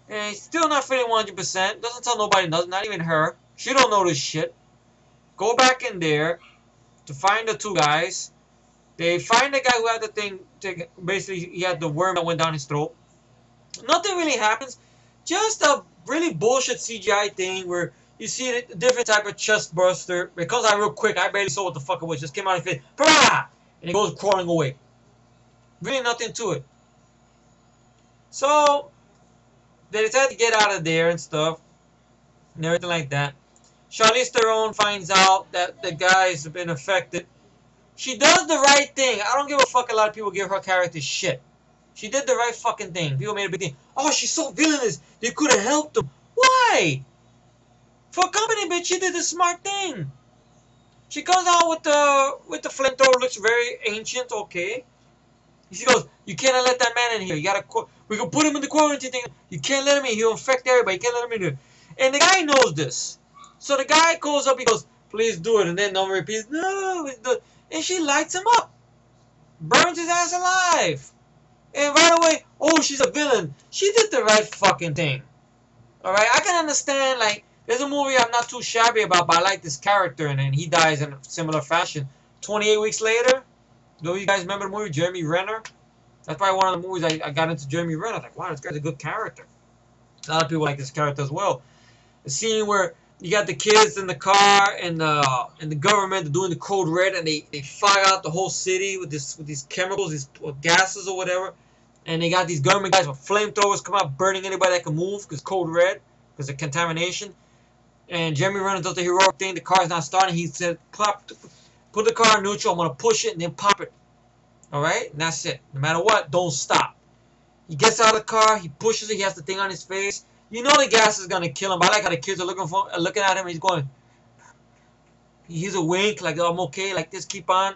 [SPEAKER 1] And he's still not feeling 100%. Doesn't tell nobody nothing, not even her. She don't know this shit. Go back in there to find the two guys. They find the guy who had the thing. Basically, he had the worm that went down his throat. Nothing really happens. Just a really bullshit CGI thing where you see a different type of chest burster. It comes out real quick. I barely saw what the fuck it was. Just came out of his face. Parah! And it goes crawling away. Really nothing to it. So, they decide to get out of there and stuff. And everything like that. Charlize Theron finds out that the guy's been affected. She does the right thing. I don't give a fuck a lot of people give her character shit. She did the right fucking thing. People made a big thing. Oh, she's so villainous. They could have helped him. Why? For company, bitch, she did the smart thing. She comes out with the flamethrower. Looks very ancient. Okay. She goes, you cannot let that man in here. You gotta. We can put him in the quarantine thing. You can't let him in. He'll infect everybody. You can't let him in here. And the guy knows this. So the guy calls up. He goes, please do it. And then Norman repeats, no. And she lights him up. Burns his ass alive. And right away, oh, she's a villain. She did the right fucking thing. Alright, I can understand, like, there's a movie I'm not too shabby about, but I like this character, and then he dies in a similar fashion. 28 Weeks Later, do you guys remember the movie, Jeremy Renner? That's probably one of the movies I got into Jeremy Renner. I was like, wow, this guy's a good character. A lot of people like this character as well. The scene where you got the kids in the car and the government doing the code red, and they fire out the whole city with these chemicals, these gases or whatever. And they got these government guys with flamethrowers come out burning anybody that can move because code red, because of contamination. And Jeremy Renner does the heroic thing. The car's not starting. He said, put the car in neutral. I'm going to push it and then pop it. Alright? And that's it. No matter what, don't stop. He gets out of the car. He pushes it. He has the thing on his face. You know the gas is going to kill him. But I like how the kids are looking at him. And he's going, he's a wink. Like, I'm okay. Like this. Keep on.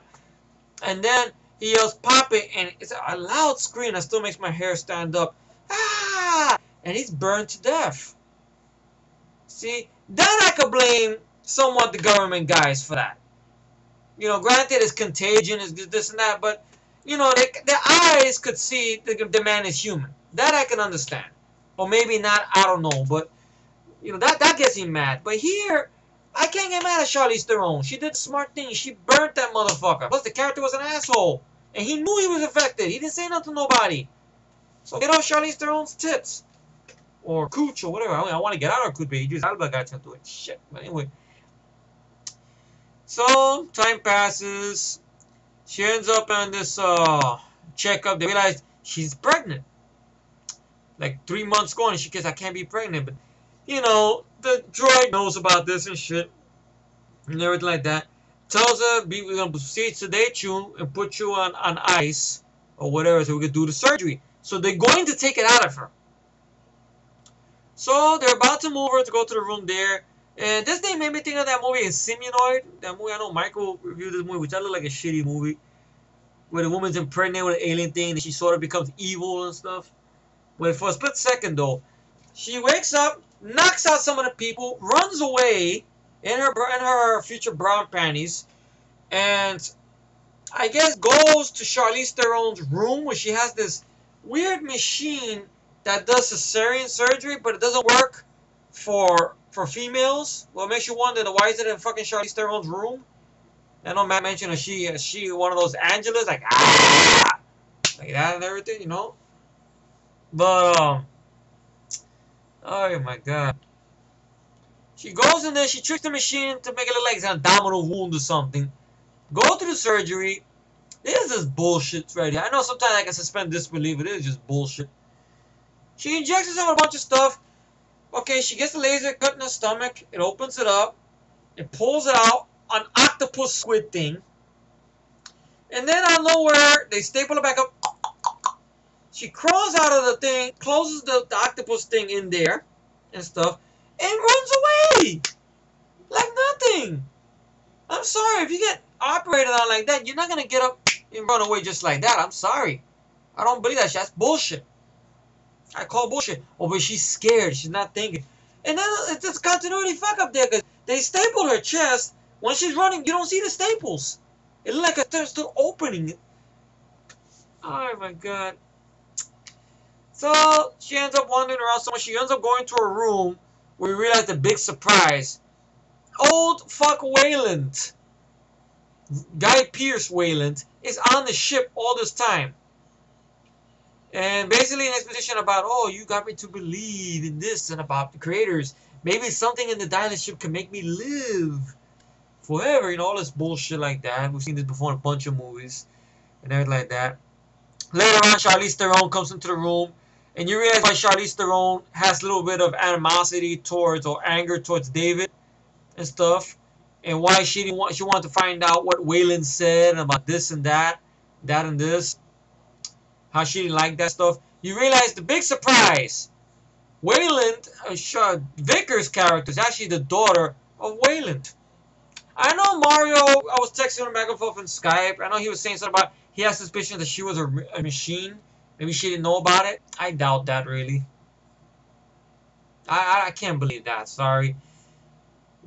[SPEAKER 1] And then he yells, pop it, and it's a loud scream that still makes my hair stand up. Ah! And he's burned to death. See? Then I could blame somewhat the government guys for that. You know, granted, it's contagion, it's this and that, but, you know, their eyes could see the man is human. That I can understand. Or maybe not, I don't know, but, you know, that gets me mad. But here, I can't get mad at Charlize Theron. She did the smart thing. She burnt that motherfucker. Plus, the character was an asshole. And he knew he was affected. He didn't say nothing to nobody. So get off Charlize Theron's tits. Or cooch or whatever. I want to get out of her cooch, but Idris Elba got into it. Shit. But anyway. So, time passes. She ends up on this checkup. They realize she's pregnant. Like 3 months going, and she goes, I can't be pregnant. But, you know, the droid knows about this and shit. And everything like that. Tells her, we're going to sedate you and put you on ice or whatever so we can do the surgery. So they're going to take it out of her. So they're about to move her to go to the room there. And this thing made me think of that movie Simunoid. That movie, I know Michael reviewed this movie, which I look like a shitty movie. Where the woman's impregnated with an alien thing and she sort of becomes evil and stuff. But for a split second though, she wakes up, knocks out some of the people, runs away in her future brown panties, and I guess goes to Charlize Theron's room where she has this weird machine that does cesarean surgery, but it doesn't work for females. Well, it makes you wonder, why is it in fucking Charlize Theron's room? I know Matt mentioned is she one of those Angelas, like like that and everything, you know. But oh my god. She goes in there, she tricks the machine to make it look like it's an abdominal wound or something. Go to the surgery. This is just bullshit right here. I know sometimes I can suspend disbelief, it is just bullshit. She injects herself with a bunch of stuff. Okay, she gets the laser cut in her stomach. It opens it up. It pulls it out. An octopus squid thing. And then out of nowhere, they staple it back up. She crawls out of the thing, closes the octopus thing in there and stuff, and runs away like nothing. I'm sorry, if you get operated on like that, you're not going to get up You run away just like that. I'm sorry. I don't believe that shit. That's bullshit. I call bullshit. Oh, but she's scared. She's not thinking. And then it's this continuity fuck up there because they stapled her chest. When she's running, you don't see the staples. It looks like they're still opening. Oh my god. So she ends up wandering around somewhere. She ends up going to a room where we realize the big surprise. Old fuck Wayland, Guy Pearce Wayland, is on the ship all this time. And basically an exposition about, oh, you got me to believe in this and about the creators. Maybe something in the Dylan ship can make me live forever. You know, all this bullshit like that. We've seen this before in a bunch of movies and everything like that. Later on, Charlize Theron comes into the room, and you realize why Charlize Theron has a little bit of animosity towards or anger towards David and stuff, and why she wanted to find out what Wayland said about this and that and this, how she didn't like that stuff. You realize the big surprise: Wayland, Vickers' character, is actually the daughter of Wayland. I know Mario. I was texting him back and forth on Skype. I know he was saying something about he has suspicion that she was a machine. Maybe she didn't know about it. I doubt that really. I can't believe that. Sorry.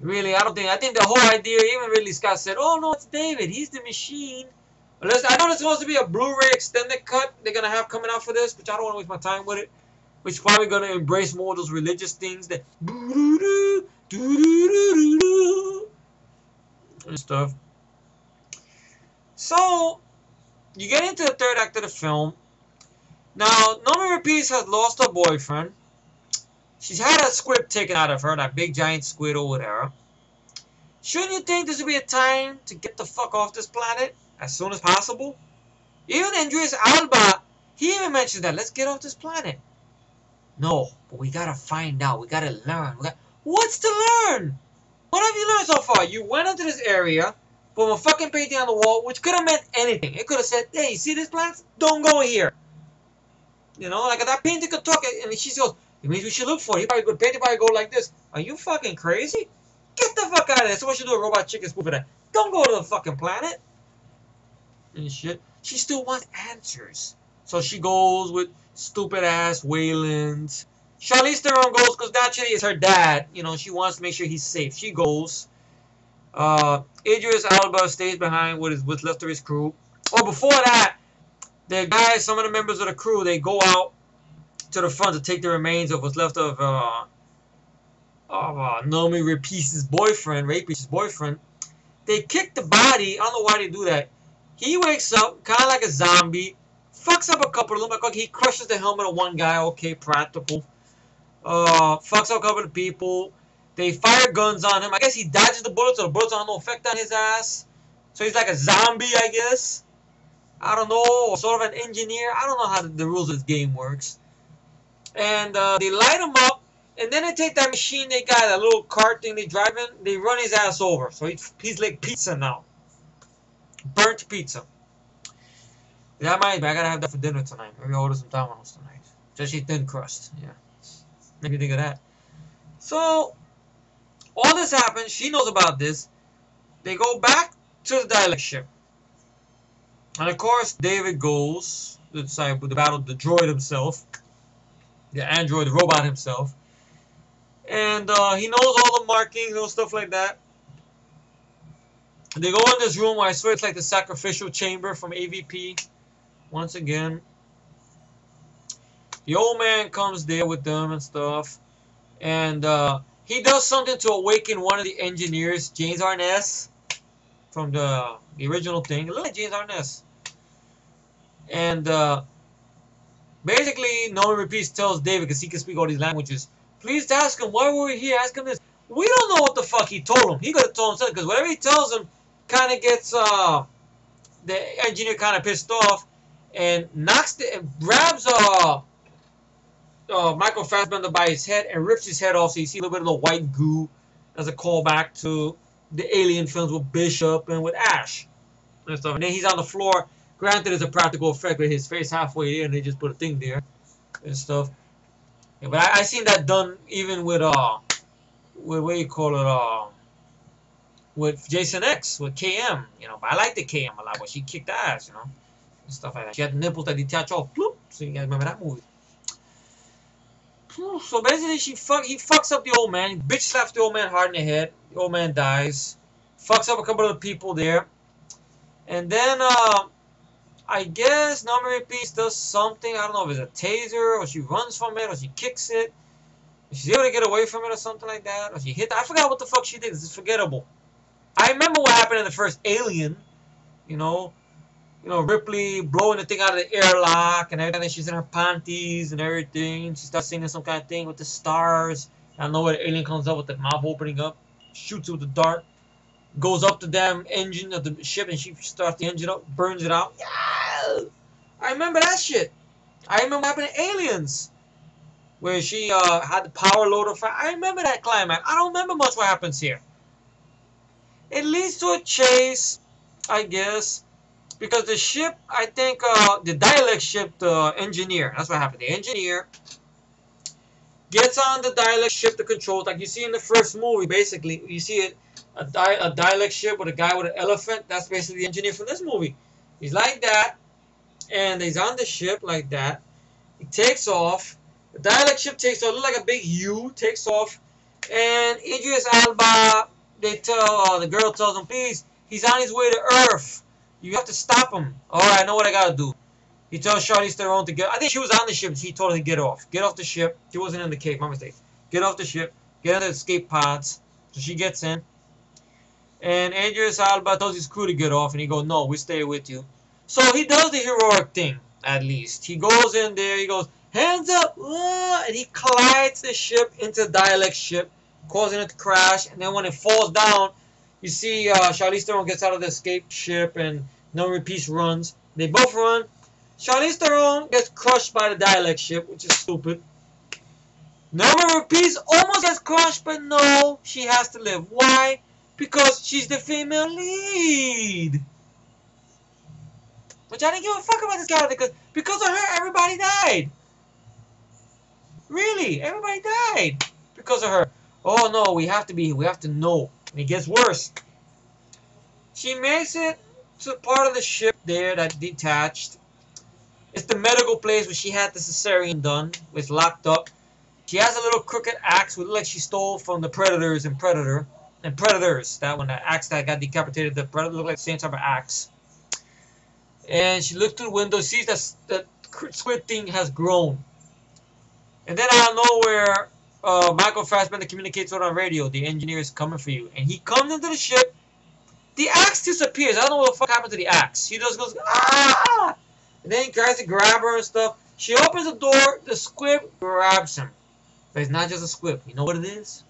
[SPEAKER 1] Really, I don't think. I think the whole idea, even Ridley Scott said, "Oh no, it's David. He's the machine." Unless, I know there's supposed to be a Blu-ray extended cut they're gonna have coming out for this, which I don't want to waste my time with it. Which is probably gonna embrace more of those religious things that and stuff. So you get into the third act of the film. Now, Norman Reedus has lost her boyfriend. She's had a squid taken out of her, that big giant squid or whatever. Shouldn't you think this would be a time to get the fuck off this planet as soon as possible? Even Idris Elba, he even mentioned that. Let's get off this planet. No, but we gotta find out. We gotta learn. What's to learn? What have you learned so far? You went into this area from a fucking painting on the wall, which could have meant anything. It could have said, hey, you see this plant? Don't go here. You know, like that painting could talk, and she goes, it means we should look for it. He probably could paint it, probably go like this. Are you fucking crazy? Get the fuck out of there. Someone should do a Robot Chicken spoof of that. Don't go to the fucking planet. And shit. She still wants answers. So she goes with stupid ass Wayland. Charlize Theron goes because naturally it's her dad. You know, she wants to make sure he's safe. She goes. Idris Elba stays behind with what's left of his crew. Oh, before that, the guys, some of the members of the crew, they go out to the front to take the remains of what's left of Naomi Rapace's boyfriend. They kick the body. I don't know why they do that. He wakes up kind of like a zombie, fucks up a couple of them. Like he crushes the helmet of one guy. Okay, practical. Fucks up a couple of people. They fire guns on him. I guess he dodges the bullets, so the bullets have no effect on his ass. So he's like a zombie, I guess. I don't know, or sort of an engineer. I don't know how the rules of this game works. And they light him up, and then they take that machine they got, that little cart thing they drive in, they run his ass over. So he's like pizza now. Burnt pizza. That reminds me, I gotta have that for dinner tonight. Maybe I'll order some Domino's tonight. Especially thin crust, yeah. Maybe think of that. So, all this happens, she knows about this. They go back to the dialect ship. And of course, David goes to the battle, the droid himself. The android, the robot himself. And he knows all the markings and stuff like that. They go in this room where I swear it's like the sacrificial chamber from AVP. Once again. The old man comes there with them and stuff. And he does something to awaken one of the engineers, James Arness, from the original thing. It looks like James Arness. And basically, Norman Reedus tells David, because he can speak all these languages, please ask him, why were we here? Ask him this. We don't know what the fuck he told him. He could have told himself, because whatever he tells him kind of gets the engineer kind of pissed off and grabs Michael Fassbender by his head and rips his head off, so you see a little bit of the white goo as a callback to the Alien films with Bishop and with Ash and stuff. And then he's on the floor. Granted, it's a practical effect with his face halfway there, and they just put a thing there and stuff. Yeah, but I seen that done even with what do you call it? with Jason X, with KM, you know. But I like the KM a lot, but she kicked ass, you know, and stuff like that. She had the nipples that detach off, bloop. So you guys remember that movie? So basically, he fucks up the old man. Bitch slaps the old man hard in the head. The old man dies. Fucks up a couple of the people there, and then I guess Number Peace does something. I don't know if it's a taser or she runs from it or she kicks it. She's able to get away from it or something like that. Or she hit. I forgot what the fuck she did. It's forgettable. I remember what happened in the first Alien. You know, Ripley blowing the thing out of the airlock and everything. She's in her panties and everything. She starts singing some kind of thing with the stars. I know where the alien comes up with the mouth opening up, shoots it with the dart, goes up the damn engine of the ship, and she starts the engine up, burns it out. Yeah! I remember that shit. I remember what happened in Aliens, where she had the power loader fire. I remember that climax. I don't remember much what happens here. It leads to a chase, I guess, because the ship, I think, the dialect ship, the engineer, that's what happened. The engineer gets on the dialect ship, the controls, like you see in the first movie, basically. You see it, a dialect ship with a guy with an elephant. That's basically the engineer from this movie. He's like that, and he's on the ship like that. He takes off. The dialect ship takes off, look like a big U, takes off, and Idris Elba, they tell, the girl tells him, please, he's on his way to Earth. You have to stop him. Alright, I know what I gotta do. He tells Charlize Theron to get, I think she was on the ship, he told her to get off. Get off the ship. She wasn't in the cave, my mistake. Get off the ship, get in the escape pods. So she gets in. And Idris Elba tells his crew to get off, and he goes, no, we stay with you. So he does the heroic thing, at least. He goes in there, he goes, hands up, and he collides the ship into the dialect ship, causing it to crash. And then when it falls down, you see Charlize Theron gets out of the escape ship, and Number Peace runs. They both run. Charlize Theron gets crushed by the dialect ship, which is stupid. Number Peace almost gets crushed, but no, she has to live. Why? Because she's the female lead. Which I didn't give a fuck about this character, because of her, everybody died. Really, everybody died because of her. Oh no, we have to know. And it gets worse. She makes it to part of the ship there that detached. It's the medical place where she had the cesarean done. It's locked up. She has a little crooked axe, which looks like she stole from the Predators and Predator. And Predators, that one, the axe that got decapitated, the Predator looked like the same type of axe. And she looks through the window, sees that the squid thing has grown. And then out of nowhere, Michael Fassbender communicates with her on radio. The engineer is coming for you. And he comes into the ship. The axe disappears. I don't know what the fuck happened to the axe. He just goes, ah! And then he tries to grab her and stuff. She opens the door. The squib grabs him. But it's not just a squib. You know what it is?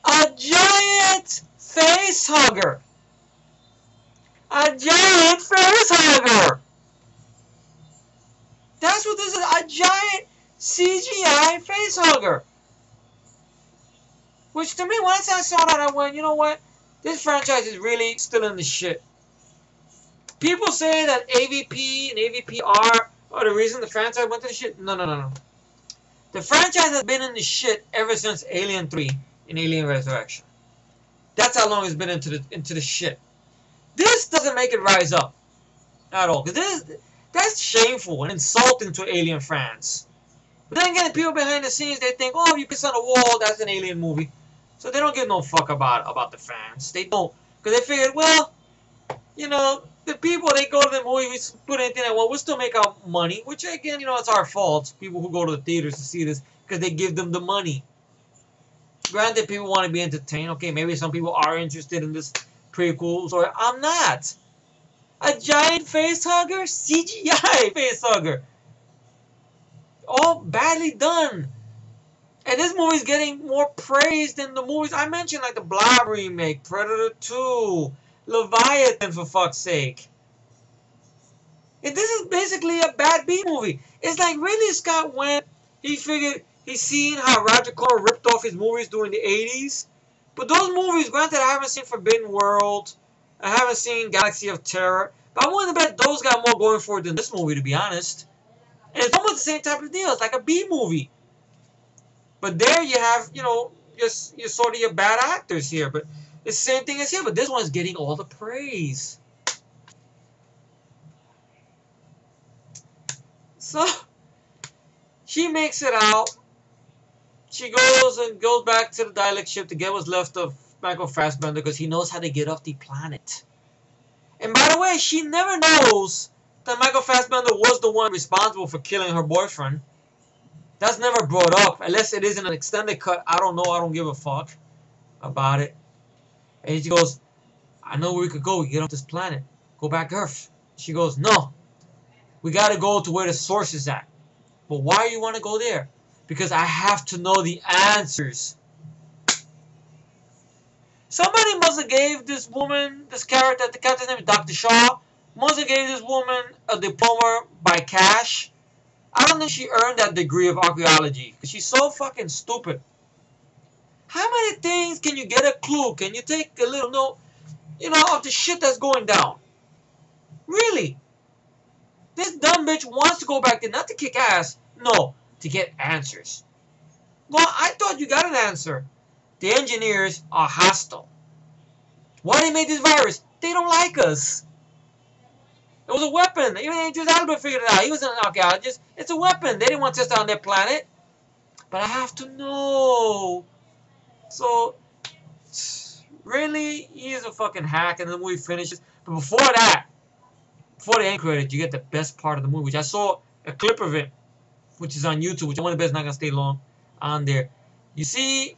[SPEAKER 1] A giant face hugger. A giant face hugger. That's what this is. A giant CGI face hugger. Which to me, once I saw that, I went, you know what? This franchise is really still in the shit. People say that AVP and AVPR are the reason the franchise went to the shit. No. The franchise has been in the shit ever since Alien 3 and Alien Resurrection. That's how long it's been into the shit. This doesn't make it rise up at all. Because that's shameful and insulting to Alien fans. But then again, people behind the scenes, they think, oh, if you piss on a wall, that's an Alien movie. So they don't give no fuck about the fans. They don't. Because they figured, well, you know, the people, they go to the movies, put anything they want, we'll still make our money. Which, again, you know, it's our fault. People who go to the theaters to see this, because they give them the money. Granted, people want to be entertained. Okay, maybe some people are interested in this prequel story. I'm not. A giant face hugger? CGI face hugger. All badly done. And this movie's getting more praise than the movies I mentioned, like the Blob remake, Predator 2, Leviathan, for fuck's sake. And this is basically a bad B movie. It's like Ridley Scott went, he figured, he's seen how Roger Corman ripped off his movies during the 80s. But those movies, granted, I haven't seen Forbidden World, I haven't seen Galaxy of Terror, but I want to bet those got more going for it than this movie, to be honest. And it's almost the same type of deal. It's like a B movie. But there you have, you know, you're sort of your bad actors here. But It's the same thing as here, but this one's getting all the praise. So she makes it out. She goes back to the dialect ship to get what's left of Michael Fassbender because he knows how to get off the planet. And by the way, she never knows that Michael Fassbender was the one responsible for killing her boyfriend. That's never brought up, unless it is in an extended cut. I don't know. I don't give a fuck about it. And she goes, I know where we could go. We can get off this planet. Go back to Earth. She goes, no. We got to go to where the source is at. But why do you want to go there? Because I have to know the answers. Somebody must have gave this woman, this character, the character's name is Dr. Shaw, must have gave this woman a diploma by cash. I don't think she earned that degree of archaeology because she's so fucking stupid. How many things can you get a clue? Can you take a little note, of the shit that's going down? Really? This dumb bitch wants to go back there, not to kick ass, no, to get answers. Well, I thought you got an answer. The engineers are hostile. Why they made this virus? They don't like us. It was a weapon. Even Idris Elba figured it out. He was an archaeologist. It's a weapon. They didn't want to test it on their planet. But I have to know. So, really, he is a fucking hack, and the movie finishes. But before that, before the end credit, you get the best part of the movie, which I saw a clip of it, which is on YouTube, which I want to bet is not going to stay long on there. You see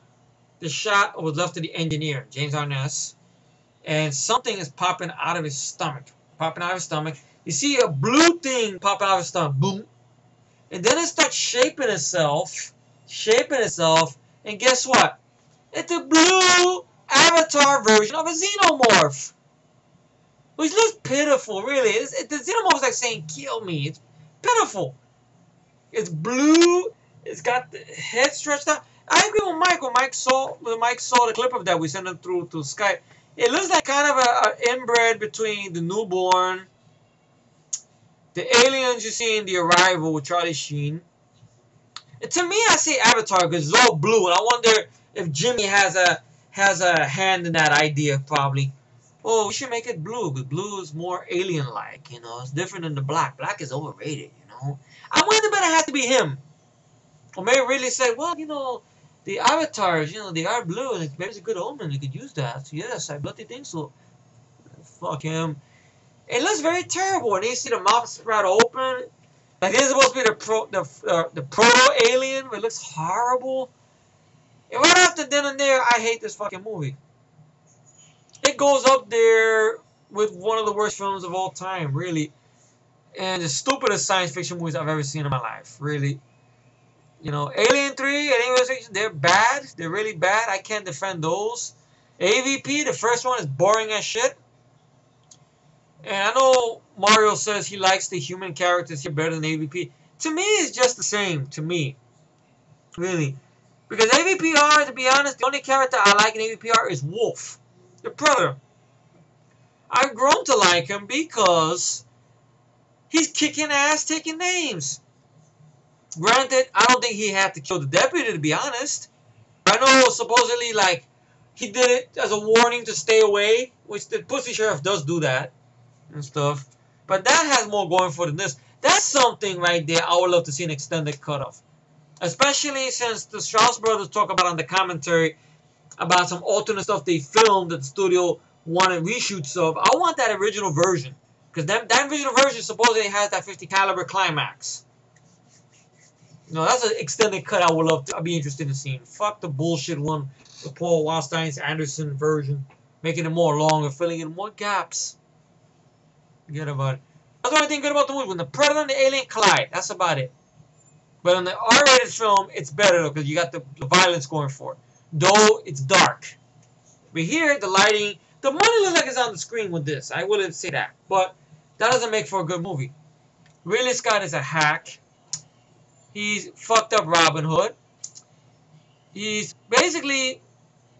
[SPEAKER 1] the shot of what's left of the engineer, James Arness, and something is popping out of his stomach. You see a blue thing popping out of his stomach. Boom. And then it starts shaping itself. And guess what? It's a blue avatar version of a xenomorph. Which looks pitiful, really. The xenomorph is like saying, kill me. It's pitiful. It's blue. It's got the head stretched out. I agree with Mike. When Mike saw the clip of that, we sent it through to Skype. It looks like kind of an inbred between the newborn, the aliens you see in The Arrival with Charlie Sheen. And to me, I say Avatar because it's all blue, and I wonder if Jimmy has a hand in that idea. Probably. Oh, we should make it blue because blue is more alien-like. It's different than the black. Black is overrated. I wonder, but it has to be him. Or maybe really said, well, the avatars, they are blue, and maybe it's a good omen. You could use that. So yes, I bloody think so. Fuck him. It looks very terrible. And you see the mouth spread open. Like this is supposed to be the proto-alien, but it looks horrible. And right after then and there, I hate this fucking movie. It goes up there with one of the worst films of all time, really. And the stupidest science fiction movies I've ever seen in my life, really. Alien 3 and Alien Fiction, they're bad. They're really bad. I can't defend those. AVP, the first one, is boring as shit. And I know Mario says he likes the human characters here better than AVP. To me, it's just the same. To me. Really. Because AVPR, to be honest, the only character I like in AVPR is Wolf. The Predator. I've grown to like him because he's kicking ass, taking names. Granted, I don't think he had to kill the deputy, to be honest. I know supposedly, he did it as a warning to stay away, which the pussy sheriff does do that and stuff. But that has more going for it than this. That's something right there I would love to see an extended cut of. Especially since the Strauss brothers talk about on the commentary about some alternate stuff they filmed that the studio wanted reshoots of. I want that original version. Because that original version supposedly has that 50 caliber climax. That's an extended cut I'd be interested in seeing. Fuck the bullshit one, the Paul Weinstein's Anderson version. Making it more longer, filling in more gaps. Forget about it. That's the only thing good about the movie. When the Predator and the alien collide, that's about it. But in the R-rated film, it's better though, because you got the violence going for it. Though it's dark. But here, the lighting, the money looks like it's on the screen with this. I will say that. But that doesn't make for a good movie. Ridley Scott is a hack. He's fucked up Robin Hood. He's basically,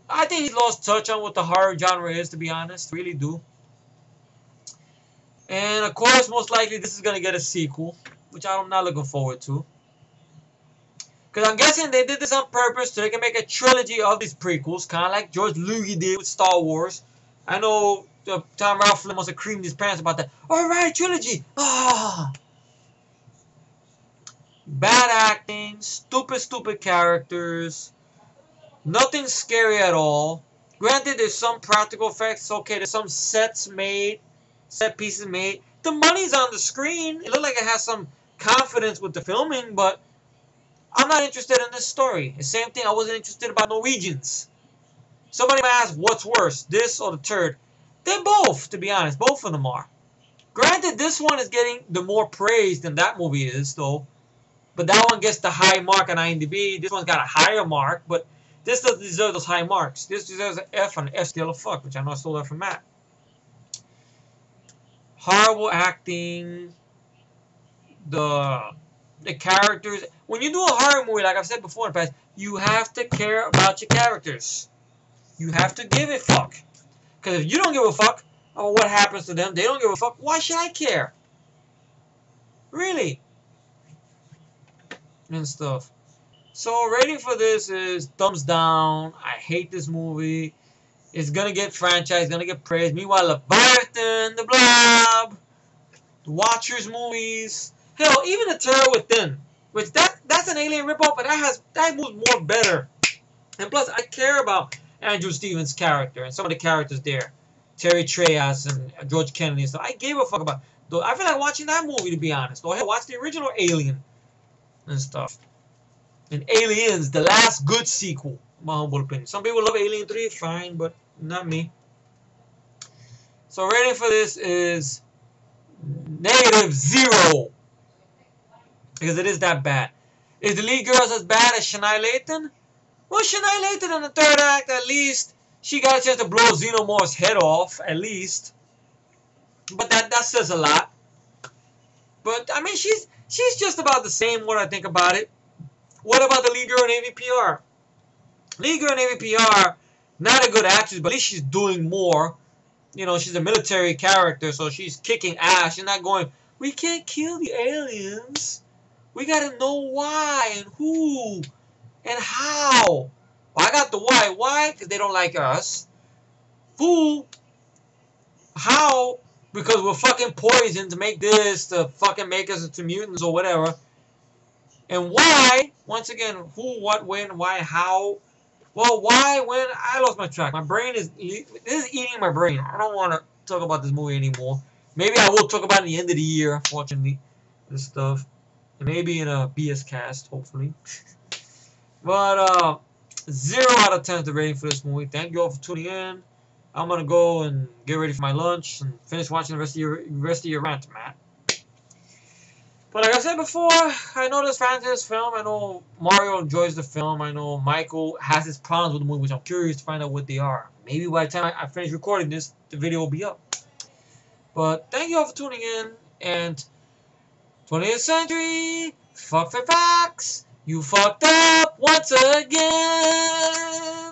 [SPEAKER 1] I think he's lost touch on what the horror genre is, to be honest. Really do. And of course, most likely this is going to get a sequel, which I'm not looking forward to. Because I'm guessing they did this on purpose so they can make a trilogy of these prequels, kind of like George Lucas did with Star Wars. I know Tom Ralph Flynn must have creamed his pants about that. Alright, trilogy! Ah! Bad acting, stupid characters, nothing scary at all. Granted, there's some practical effects, okay, there's some set pieces made. The money's on the screen. It looked like it has some confidence with the filming, but I'm not interested in this story. The same thing I wasn't interested about Norwegians. Somebody might ask, what's worse, this or the third? They're both, to be honest. Both of them are. Granted, this one is getting the more praise than that movie is, though. But that one gets the high mark on IMDb. This one's got a higher mark, but this doesn't deserve those high marks. This deserves an F on F still a fuck, which I know I stole that from Matt. Horrible acting. The characters. When you do a horror movie, like I've said before in the past, you have to care about your characters. You have to give a fuck. Because if you don't give a fuck about what happens to them, they don't give a fuck, why should I care? Really? And stuff. So rating for this is thumbs down. I hate this movie. It's gonna get franchised, gonna get praised. Meanwhile, Leviathan, The Blob, the Watchers movies, hell, even The Terror Within, which that's an alien ripoff, but that moves more better. And plus, I care about Andrew Stevens' character and some of the characters there, Terry Treyas and George Kennedy and stuff. I gave a fuck about. Though I feel like watching that movie, to be honest. Though hell, watch the original Alien and stuff. And Aliens, the last good sequel, my humble opinion. Some people love Alien 3, fine, but not me. So rating for this is -0. Because it is that bad. Is the lead girl as bad as Shania Layton? Well, Shania Layton in the third act, at least, she got a chance to blow Xenomorph's head off, at least. But that says a lot. But, I mean, she's just about the same when I think about it. What about the lead girl in AVPR? Lead girl in AVPR, not a good actress, but at least she's doing more. You know, she's a military character, so she's kicking ass. She's not going, we can't kill the aliens. We gotta know why and who and how. Well, I got the why. Why? Because they don't like us. Who? How? Because we're fucking poisoned to make this, to fucking make us into mutants or whatever. And why? Once again, who, what, when, why, how? Well, why, when? I lost my track. My brain is... This is eating my brain. I don't want to talk about this movie anymore. Maybe I will talk about it at the end of the year, unfortunately. This stuff. And maybe in a BS cast, hopefully. But, 0 out of 10 is the rating for this movie. Thank you all for tuning in. I'm going to go and get ready for my lunch and finish watching the rest of your rant, Matt. But like I said before, I know there's fans of this film. I know Mario enjoys the film. I know Michael has his problems with the movie, which I'm curious to find out what they are. Maybe by the time I finish recording this, the video will be up. But thank you all for tuning in. And 20th century, fuck for facts. You fucked up once again.